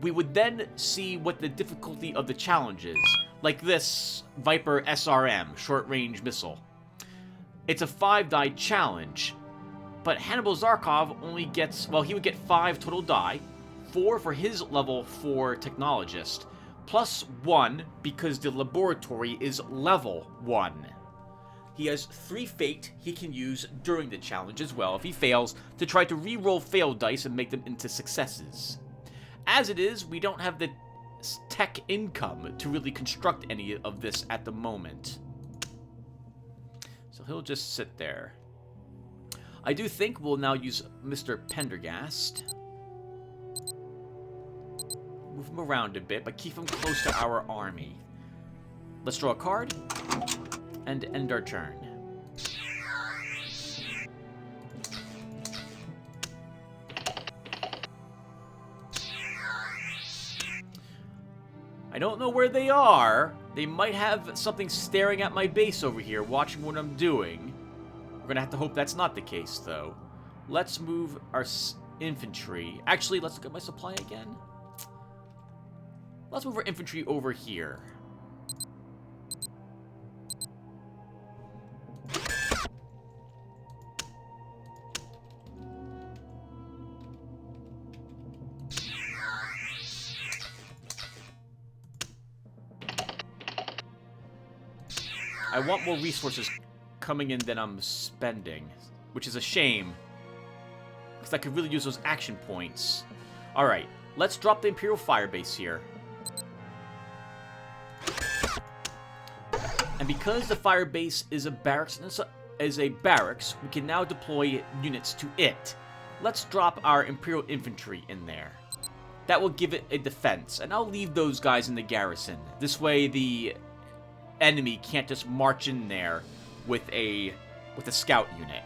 A: We would then see what the difficulty of the challenge is, like this Viper SRM, short-range missile. It's a 5-die challenge, but Hannibal Zarkov only gets, well, he would get 5 total die, 4 for his level 4 technologist, plus 1 because the laboratory is level 1. He has 3 fate he can use during the challenge as well if he fails to try to re-roll failed dice and make them into successes. As it is, we don't have the tech income to really construct any of this at the moment. So he'll just sit there. I do think we'll now use Mr. Pendergast. Move him around a bit, but keep him close to our army. Let's draw a card and end our turn. I don't know where they are. They might have something staring at my base over here, watching what I'm doing. We're gonna have to hope that's not the case, though. Let's move our infantry. Actually, let's look at my supply again. Let's move our infantry over here. I want more resources coming in than I'm spending, which is a shame, because I could really use those action points. Alright, let's drop the Imperial Firebase here. And because the Firebase is a barracks, we can now deploy units to it. Let's drop our Imperial Infantry in there. That will give it a defense, and I'll leave those guys in the garrison. This way the enemy can't just march in there with a scout unit.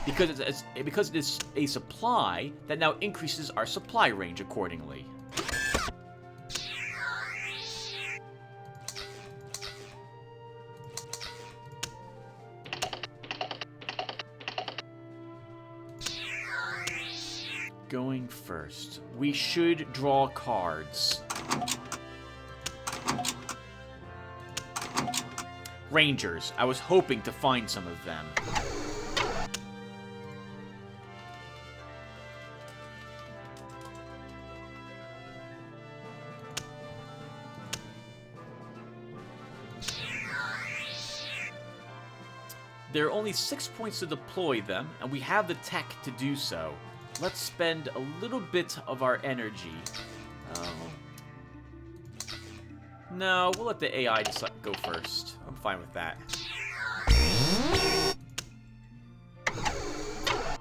A: Because it is a supply, that now increases our supply range accordingly. Going first, we should draw cards. Rangers. I was hoping to find some of them. There are only 6 points to deploy them, and we have the tech to do so. Let's spend a little bit of our energy. No, we'll let the AI just go first. I'm fine with that.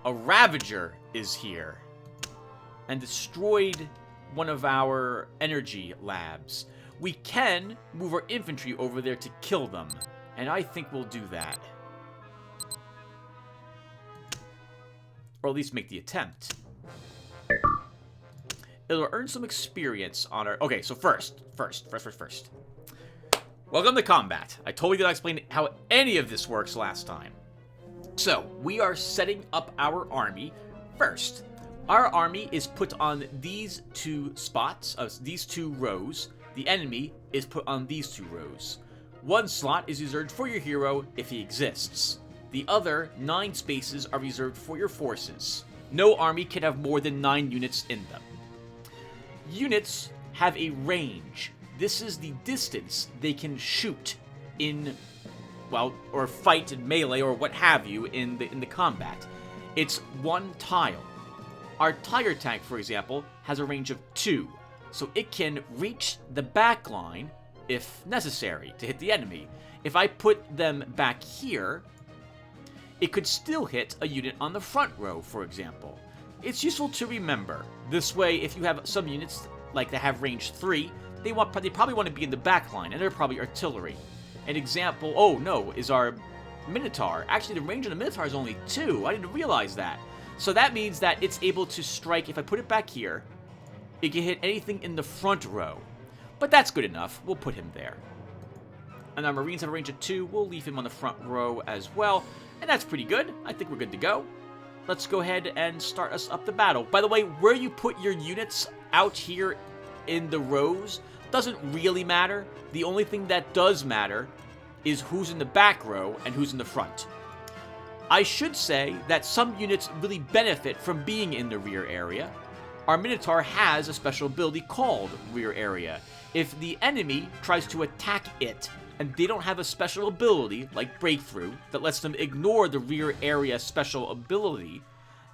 A: A Ravager is here and destroyed one of our energy labs. We can move our infantry over there to kill them, and I think we'll do that. Or at least make the attempt. It'll earn some experience on our... Okay, so first. Welcome to combat. I totally did not explain how any of this works last time. So, we are setting up our army first. Our army is put on these 2 spots, these 2 rows. The enemy is put on these 2 rows. 1 slot is reserved for your hero if he exists. The other 9 spaces are reserved for your forces. No army can have more than 9 units in them. Units have a range. This is the distance they can shoot in, well, or fight in melee or what have you in the combat. It's 1 tile. Our Tiger Tank, for example, has a range of 2, so it can reach the back line if necessary to hit the enemy. If I put them back here, it could still hit a unit on the front row, for example. It's useful to remember. This way, if you have some units like that have range 3, they probably want to be in the back line, and they're probably artillery. An example, oh no, is our Minotaur. Actually, the range of the Minotaur is only 2. I didn't realize that. So that means that it's able to strike, if I put it back here, it can hit anything in the front row. But that's good enough. We'll put him there. And our Marines have a range of 2. We'll leave him on the front row as well. And that's pretty good. I think we're good to go. Let's go ahead and start us up the battle. By the way, where you put your units out here in the rows doesn't really matter. The only thing that does matter is who's in the back row and who's in the front. I should say that some units really benefit from being in the rear area. Our Minotaur has a special ability called Rear Area. If the enemy tries to attack it, and they don't have a special ability, like Breakthrough, that lets them ignore the Rear Area special ability,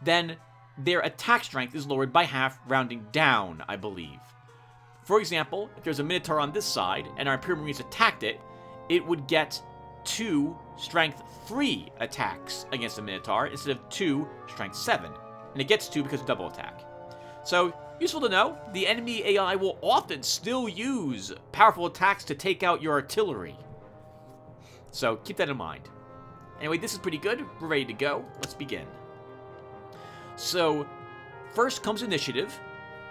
A: then their attack strength is lowered by half, rounding down, I believe. For example, if there's a Minotaur on this side, and our Imperial Marines attacked it, it would get 2 Strength 3 attacks against the Minotaur instead of 2 Strength 7. And it gets 2 because of double attack. So, useful to know, the enemy AI will often still use powerful attacks to take out your artillery. So, keep that in mind. Anyway, this is pretty good. We're ready to go. Let's begin. So, first comes initiative.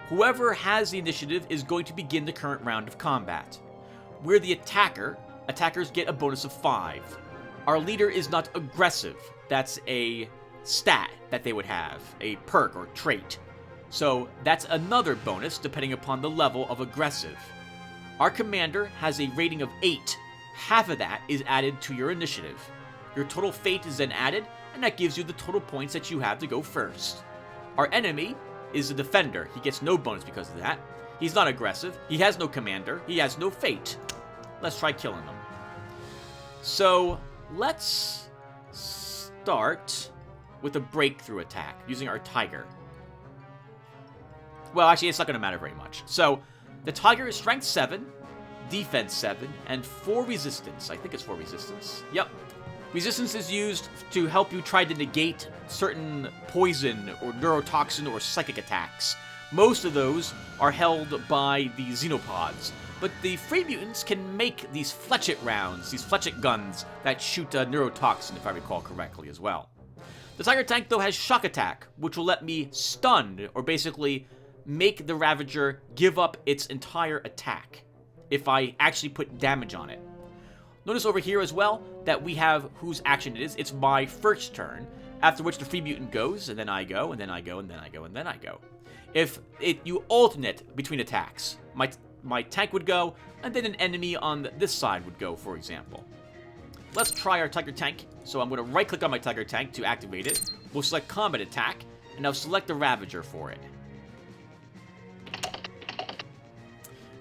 A: Whoever has the initiative is going to begin the current round of combat. We're the attacker. Attackers get a bonus of 5. Our leader is not aggressive. That's a stat that they would have, a perk or trait. So that's another bonus depending upon the level of aggressive. Our commander has a rating of 8. Half of that is added to your initiative. Your total fate is then added, and that gives you the total points that you have to go first. Our enemy is the defender. He gets no bonus because of that. He's not aggressive. He has no commander. He has no fate. Let's try killing him. So let's start with a breakthrough attack using our Tiger. Well, actually, it's not going to matter very much. So, the Tiger is Strength 7, Defense 7, and 4 Resistance. I think it's 4 Resistance. Yep. Resistance is used to help you try to negate certain poison or neurotoxin or psychic attacks. Most of those are held by the Xenopods, but the Free Mutants can make these fletchet rounds, these fletchet guns that shoot neurotoxin, if I recall correctly, as well. The Tiger Tank, though, has Shock Attack, which will let me stun, or basically make the Ravager give up its entire attack if I actually put damage on it. Notice over here as well that we have whose action it is. It's my first turn, after which the Free Mutant goes, and then I go, and then I go, and then I go, and then I go. If you alternate between attacks, my tank would go, and then an enemy on this side would go, for example. Let's try our Tiger Tank. So I'm going to right-click on my Tiger Tank to activate it. We'll select Combat Attack, and I'll select the Ravager for it.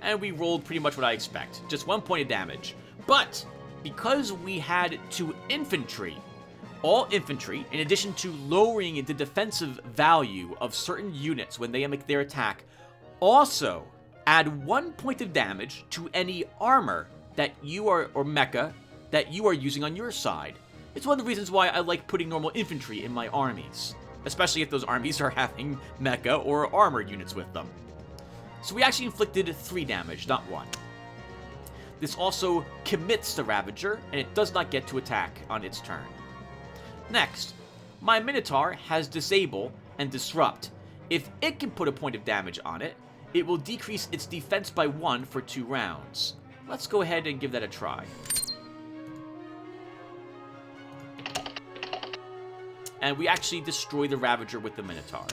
A: And we rolled pretty much what I expect. Just 1 point of damage. But, because we had 2 infantry, All infantry, in addition to lowering the defensive value of certain units when they make their attack, also add 1 point of damage to any armor that you are, or mecha, that you are using on your side. It's one of the reasons why I like putting normal infantry in my armies, especially if those armies are having mecha or armored units with them. So we actually inflicted 3 damage, not 1. This also commits the Ravager, and it does not get to attack on its turn. Next, my Minotaur has Disable and Disrupt. If it can put a point of damage on it, it will decrease its defense by 1 for 2 rounds. Let's go ahead and give that a try. And we actually destroy the Ravager with the Minotaur.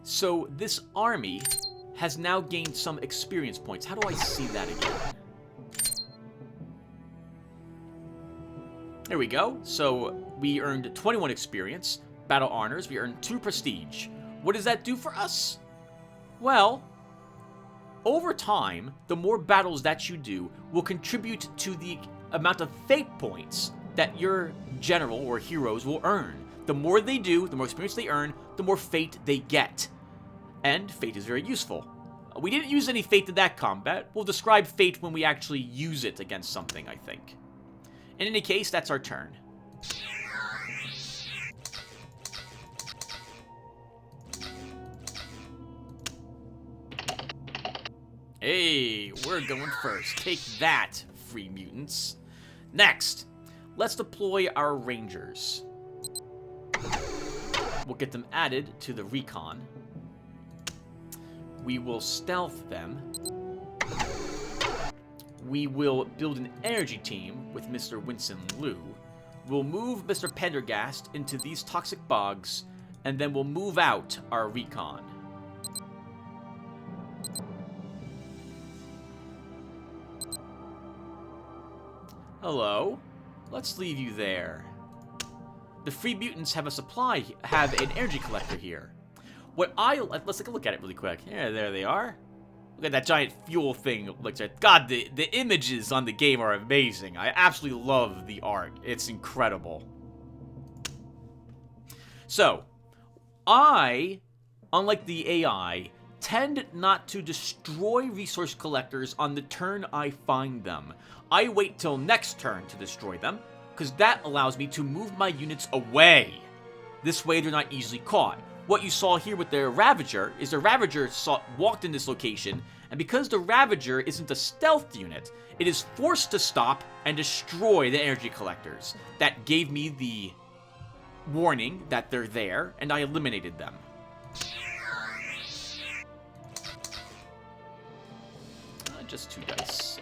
A: So this army has now gained some experience points. How do I see that again? There we go. So we earned 21 experience. Battle honors, we earned 2 prestige. What does that do for us? Well, over time, the more battles that you do will contribute to the amount of fate points that your general or heroes will earn. The more they do, the more experience they earn, the more fate they get. And fate is very useful. We didn't use any fate in that combat. We'll describe fate when we actually use it against something, I think. In any case, that's our turn. Hey, we're going first. Take that, free mutants. Next, let's deploy our rangers. We'll get them added to the recon. We will stealth them. We will build an energy team with Mr. Winston Liu. We'll move Mr. Pendergast into these toxic bogs, and then we'll move out our recon. Hello. Let's leave you there. The free mutants have an energy collector here. Let's take a look at it really quick. Yeah, there they are. Look at that giant fuel thing. God, the images on the game are amazing. I absolutely love the art. It's incredible. So, unlike the AI, tend not to destroy resource collectors on the turn I find them. I wait till next turn to destroy them, because that allows me to move my units away. This way they're not easily caught. What you saw here with the Ravager is the Ravager walked in this location, and because the Ravager isn't a stealth unit, it is forced to stop and destroy the energy collectors. That gave me the warning that they're there, and I eliminated them. Just 2 dice.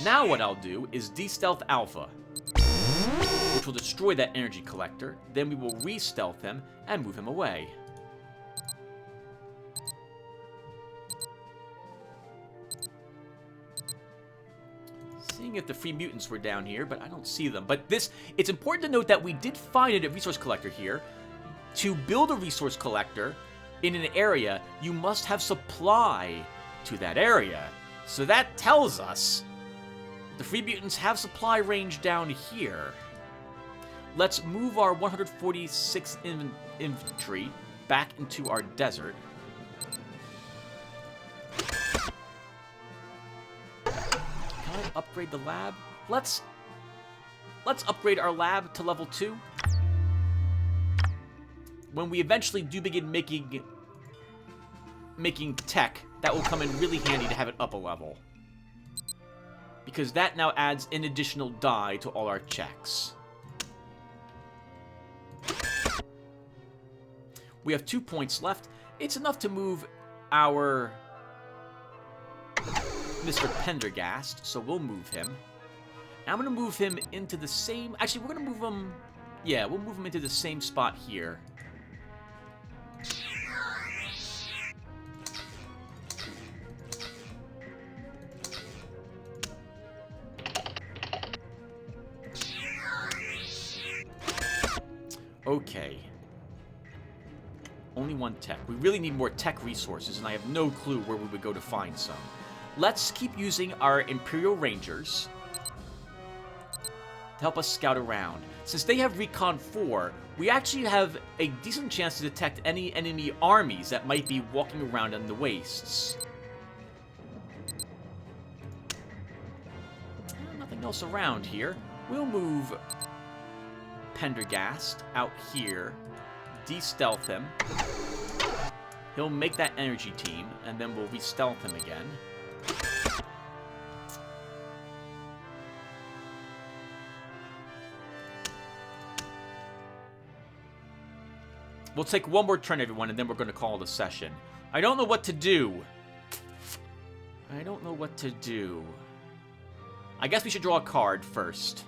A: Now what I'll do is de-stealth Alpha, which will destroy that energy collector. Then we will re-stealth him and move him away. Seeing if the free mutants were down here, but I don't see them. But it's important to note that we did find a resource collector here. To build a resource collector in an area, you must have supply to that area. So that tells us the free mutants have supply range down here. Let's move our 146th infantry back into our desert. Can I upgrade the lab? Let's upgrade our lab to level 2. When we eventually do begin making tech, that will come in really handy to have it up a level. Because that now adds an additional die to all our checks. We have 2 points left. It's enough to move our Mr. Pendergast, so we'll move him. And I'm going to move him into the same... Actually, we're going to move him... Yeah, we'll move him into the same spot here. Okay. Only 1 tech. We really need more tech resources, and I have no clue where we would go to find some. Let's keep using our Imperial Rangers to help us scout around. Since they have Recon 4, we actually have a decent chance to detect any enemy armies that might be walking around in the wastes. Nothing else around here. We'll move Pendergast out here, de-stealth him. He'll make that energy team, and then we'll re-stealth him again. We'll take one more turn, everyone, and then we're going to call it a session. I don't know what to do. I don't know what to do. I guess we should draw a card first.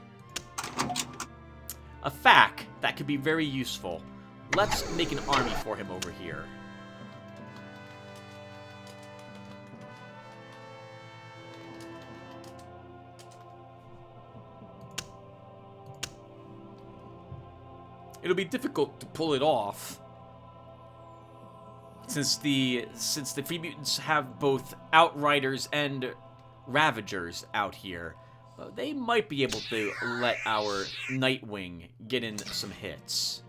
A: A fac. That could be very useful. Let's make an army for him over here. It'll be difficult to pull it off, since the Free Mutants have both Outriders and Ravagers out here. They might be able to let our Nightwing get in some hits.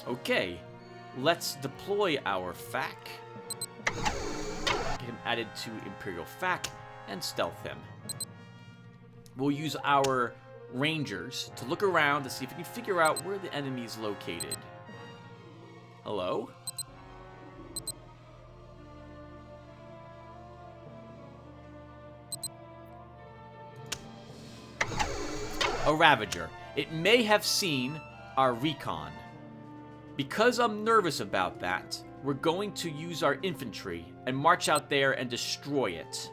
A: Okay, let's deploy our fac. Get him added to Imperial fac and stealth him. We'll use our Rangers to look around to see if we can figure out where the enemy is located. Hello? A Ravager. It may have seen our recon. Because I'm nervous about that, we're going to use our infantry and march out there and destroy it.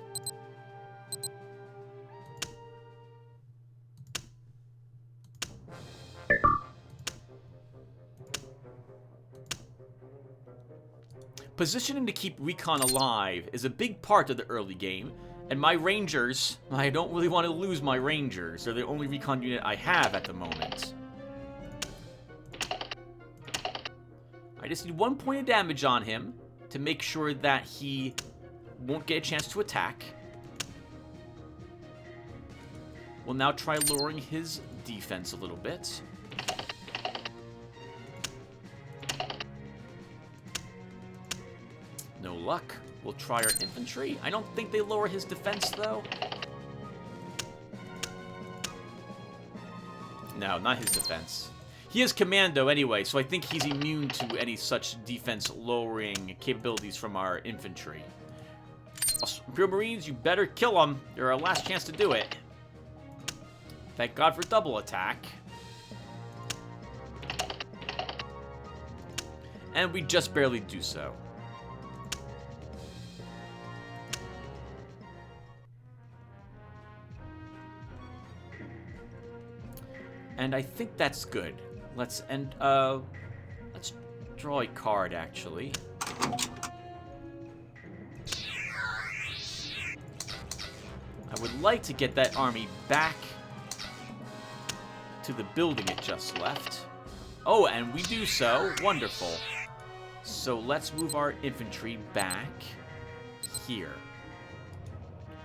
A: Positioning to keep recon alive is a big part of the early game, and my Rangers, I don't really want to lose my Rangers. They're the only recon unit I have at the moment. I just need 1 point of damage on him to make sure that he won't get a chance to attack. We'll now try lowering his defense a little bit. No luck. We'll try our infantry. I don't think they lower his defense, though. No, not his defense. He is commando anyway, so I think he's immune to any such defense-lowering capabilities from our infantry. Imperial Marines, you better kill them. You're our last chance to do it. Thank God for double attack. And we just barely do so. And I think that's good. Let's draw a card, actually. I would like to get that army back to the building it just left. Oh, and we do so. Wonderful. So let's move our infantry back here.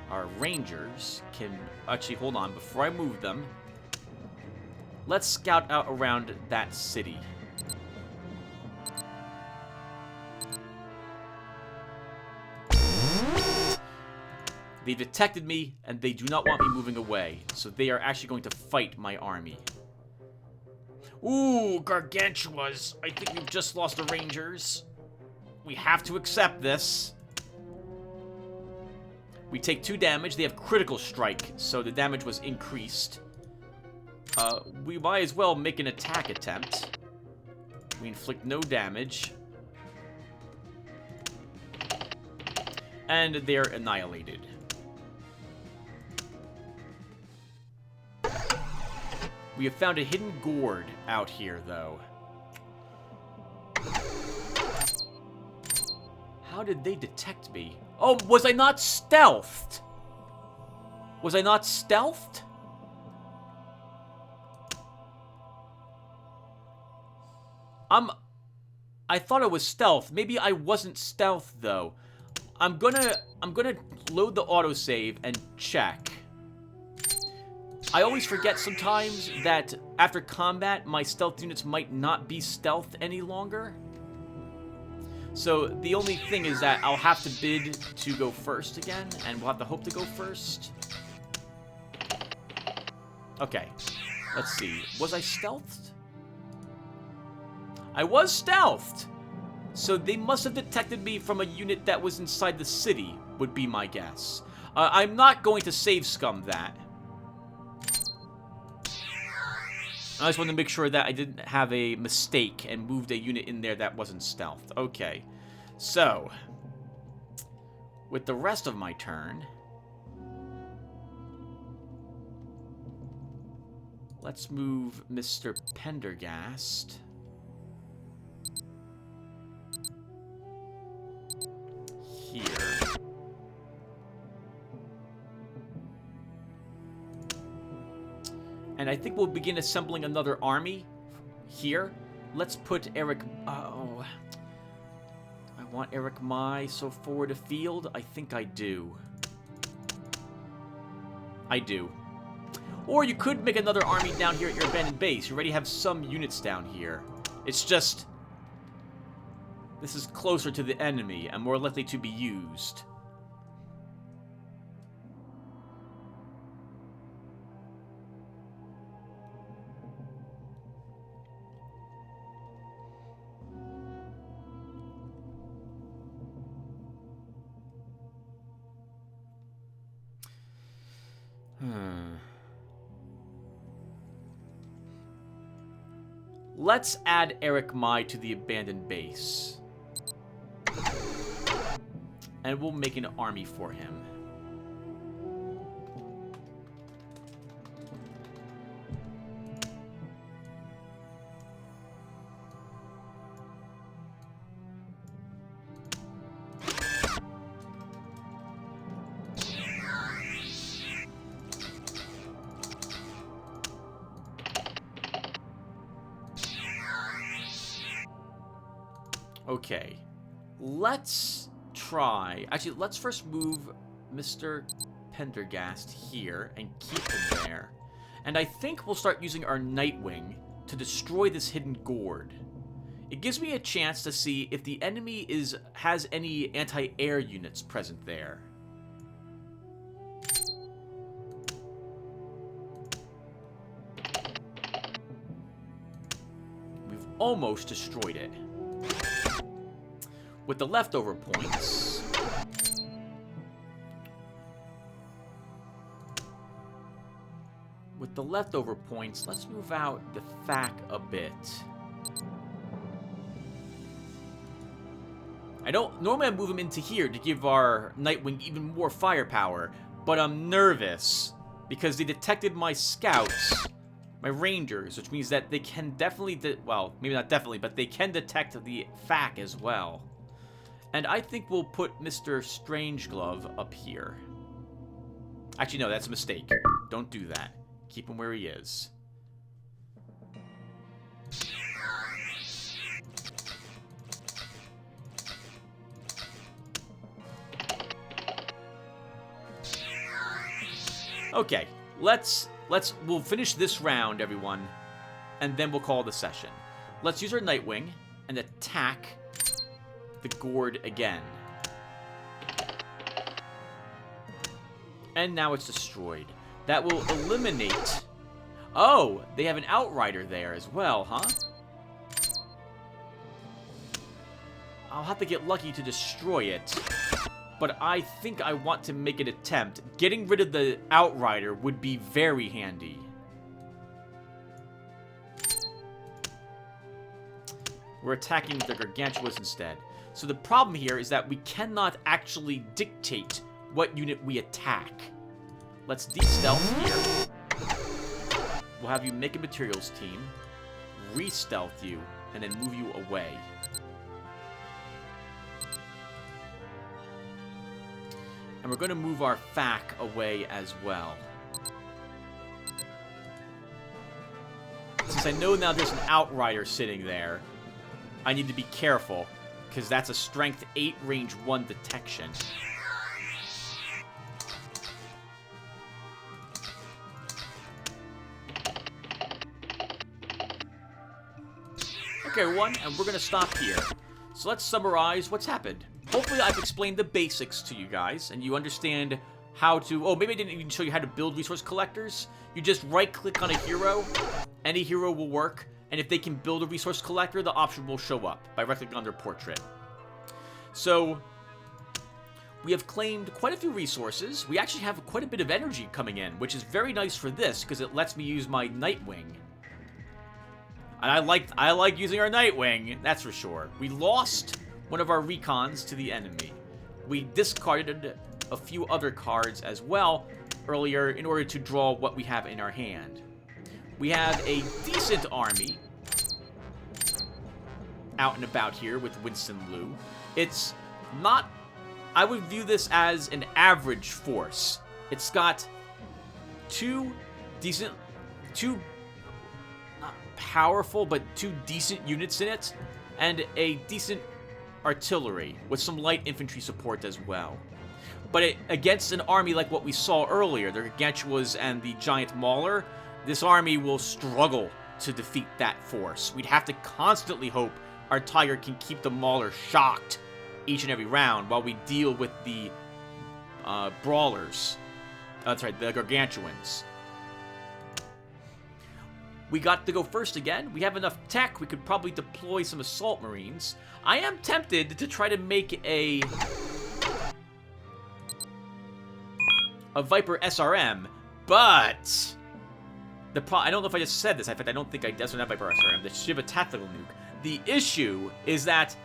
A: Our Rangers can... Actually, hold on. Before I move them, let's scout out around that city. They detected me, and they do not want me moving away, so they are actually going to fight my army. Ooh, Gargantuas. I think we've just lost the Rangers. We have to accept this. We take 2 damage. They have critical strike, so the damage was increased. We might as well make an attack attempt. We inflict no damage. And they're annihilated. We have found a hidden gourd out here, though. How did they detect me? Oh, was I not stealthed? Was I not stealthed? I thought it was stealth. Maybe I wasn't stealth, though. I'm gonna load the autosave and check. I always forget sometimes that after combat, my stealth units might not be stealth any longer. So the only thing is that I'll have to bid to go first again, and we'll have to hope to go first. Okay, let's see. Was I stealthed? I was stealthed! So they must have detected me from a unit that was inside the city, would be my guess. I'm not going to save scum that. I just wanted to make sure that I didn't have a mistake and moved a unit in there that wasn't stealthed. Okay. So, with the rest of my turn, let's move Mr. Pendergast here. And I think we'll begin assembling another army here. Let's put Eric... oh, I want Eric Mai so forward a field. I think I do. I do. Or you could make another army down here at your abandoned base. You already have some units down here. It's just... this is closer to the enemy and more likely to be used. Let's add Eric Mai to the abandoned base. And we'll make an army for him. Okay, let's try... actually, let's first move Mr. Pendergast here and keep him there. And I think we'll start using our Nightwing to destroy this hidden gourd. It gives me a chance to see if the enemy has any anti-air units present there. We've almost destroyed it. With the leftover points, let's move out the FAC a bit. Normally I move him into here to give our Nightwing even more firepower, but I'm nervous because they detected my scouts, my rangers, which means that they can definitely, well, maybe not definitely, but they can detect the FAC as well. And I think we'll put Mr. Strangeglove up here. Actually, no, that's a mistake. Don't do that. Keep him where he is. Okay, we'll finish this round, everyone, and then we'll call the session. Let's use our Nightwing and attack the gourd again. And now it's destroyed. That will eliminate... oh, they have an Outrider there as well, huh? I'll have to get lucky to destroy it. But I think I want to make an attempt. Getting rid of the Outrider would be very handy. We're attacking the Gargantuas instead. So the problem here is that we cannot actually dictate what unit we attack. Let's de-stealth here. We'll have you make a materials team, re-stealth you, and then move you away. And we're going to move our FAC away as well. Since I know now there's an Outrider sitting there, I need to be careful, because that's a strength 8, range 1 detection. Okay, everyone, and we're going to stop here. So let's summarize what's happened. Hopefully I've explained the basics to you guys, and you understand how to... Oh, maybe I didn't even show you how to build resource collectors. You just right-click on a hero. Any hero will work. And if they can build a resource collector, the option will show up by right-clicking on their portrait. So, we have claimed quite a few resources. We actually have quite a bit of energy coming in, which is very nice for this, because it lets me use my Nightwing. And I like using our Nightwing, that's for sure. We lost one of our recons to the enemy. We discarded a few other cards as well earlier in order to draw what we have in our hand. We have a decent army out and about here with Winston Liu. It's not... I would view this as an average force. It's got two not powerful, but two decent units in it, and a decent artillery with some light infantry support as well. But against an army like what we saw earlier, the Gargantuas and the Giant Mauler, this army will struggle to defeat that force. We'd have to constantly hope our Tiger can keep the Mauler shocked each and every round while we deal with the Brawlers. That's right, the Gargantuans. We got to go first again. We have enough tech. We could probably deploy some Assault Marines. I am tempted to try to make a Viper SRM, but... I don't know if I just said this. In fact, I don't think I doesn't have Viper SRM. The Shiva Tactical Nuke. The issue is that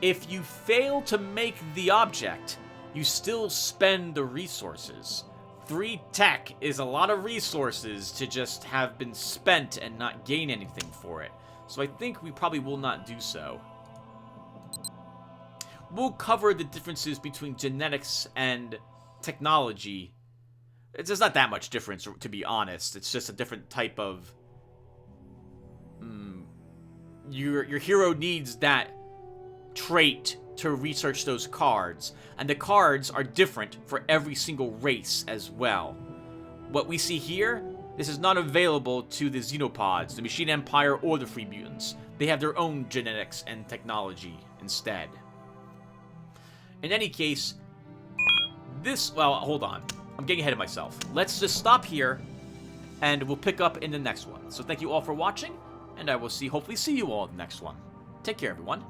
A: if you fail to make the object, you still spend the resources. 3 tech is a lot of resources to just have been spent and not gain anything for it. So I think we probably will not do so. We'll cover the differences between genetics and technology. There's not that much difference, to be honest. It's just a different type of... Your hero needs that trait to research those cards. And the cards are different for every single race as well. What we see here, this is not available to the Xenopods, the Machine Empire, or the Free Mutants. They have their own genetics and technology instead. In any case, this... Well, hold on. I'm getting ahead of myself. Let's just stop here, and we'll pick up in the next one. So thank you all for watching, and I will hopefully see you all in the next one. Take care, everyone.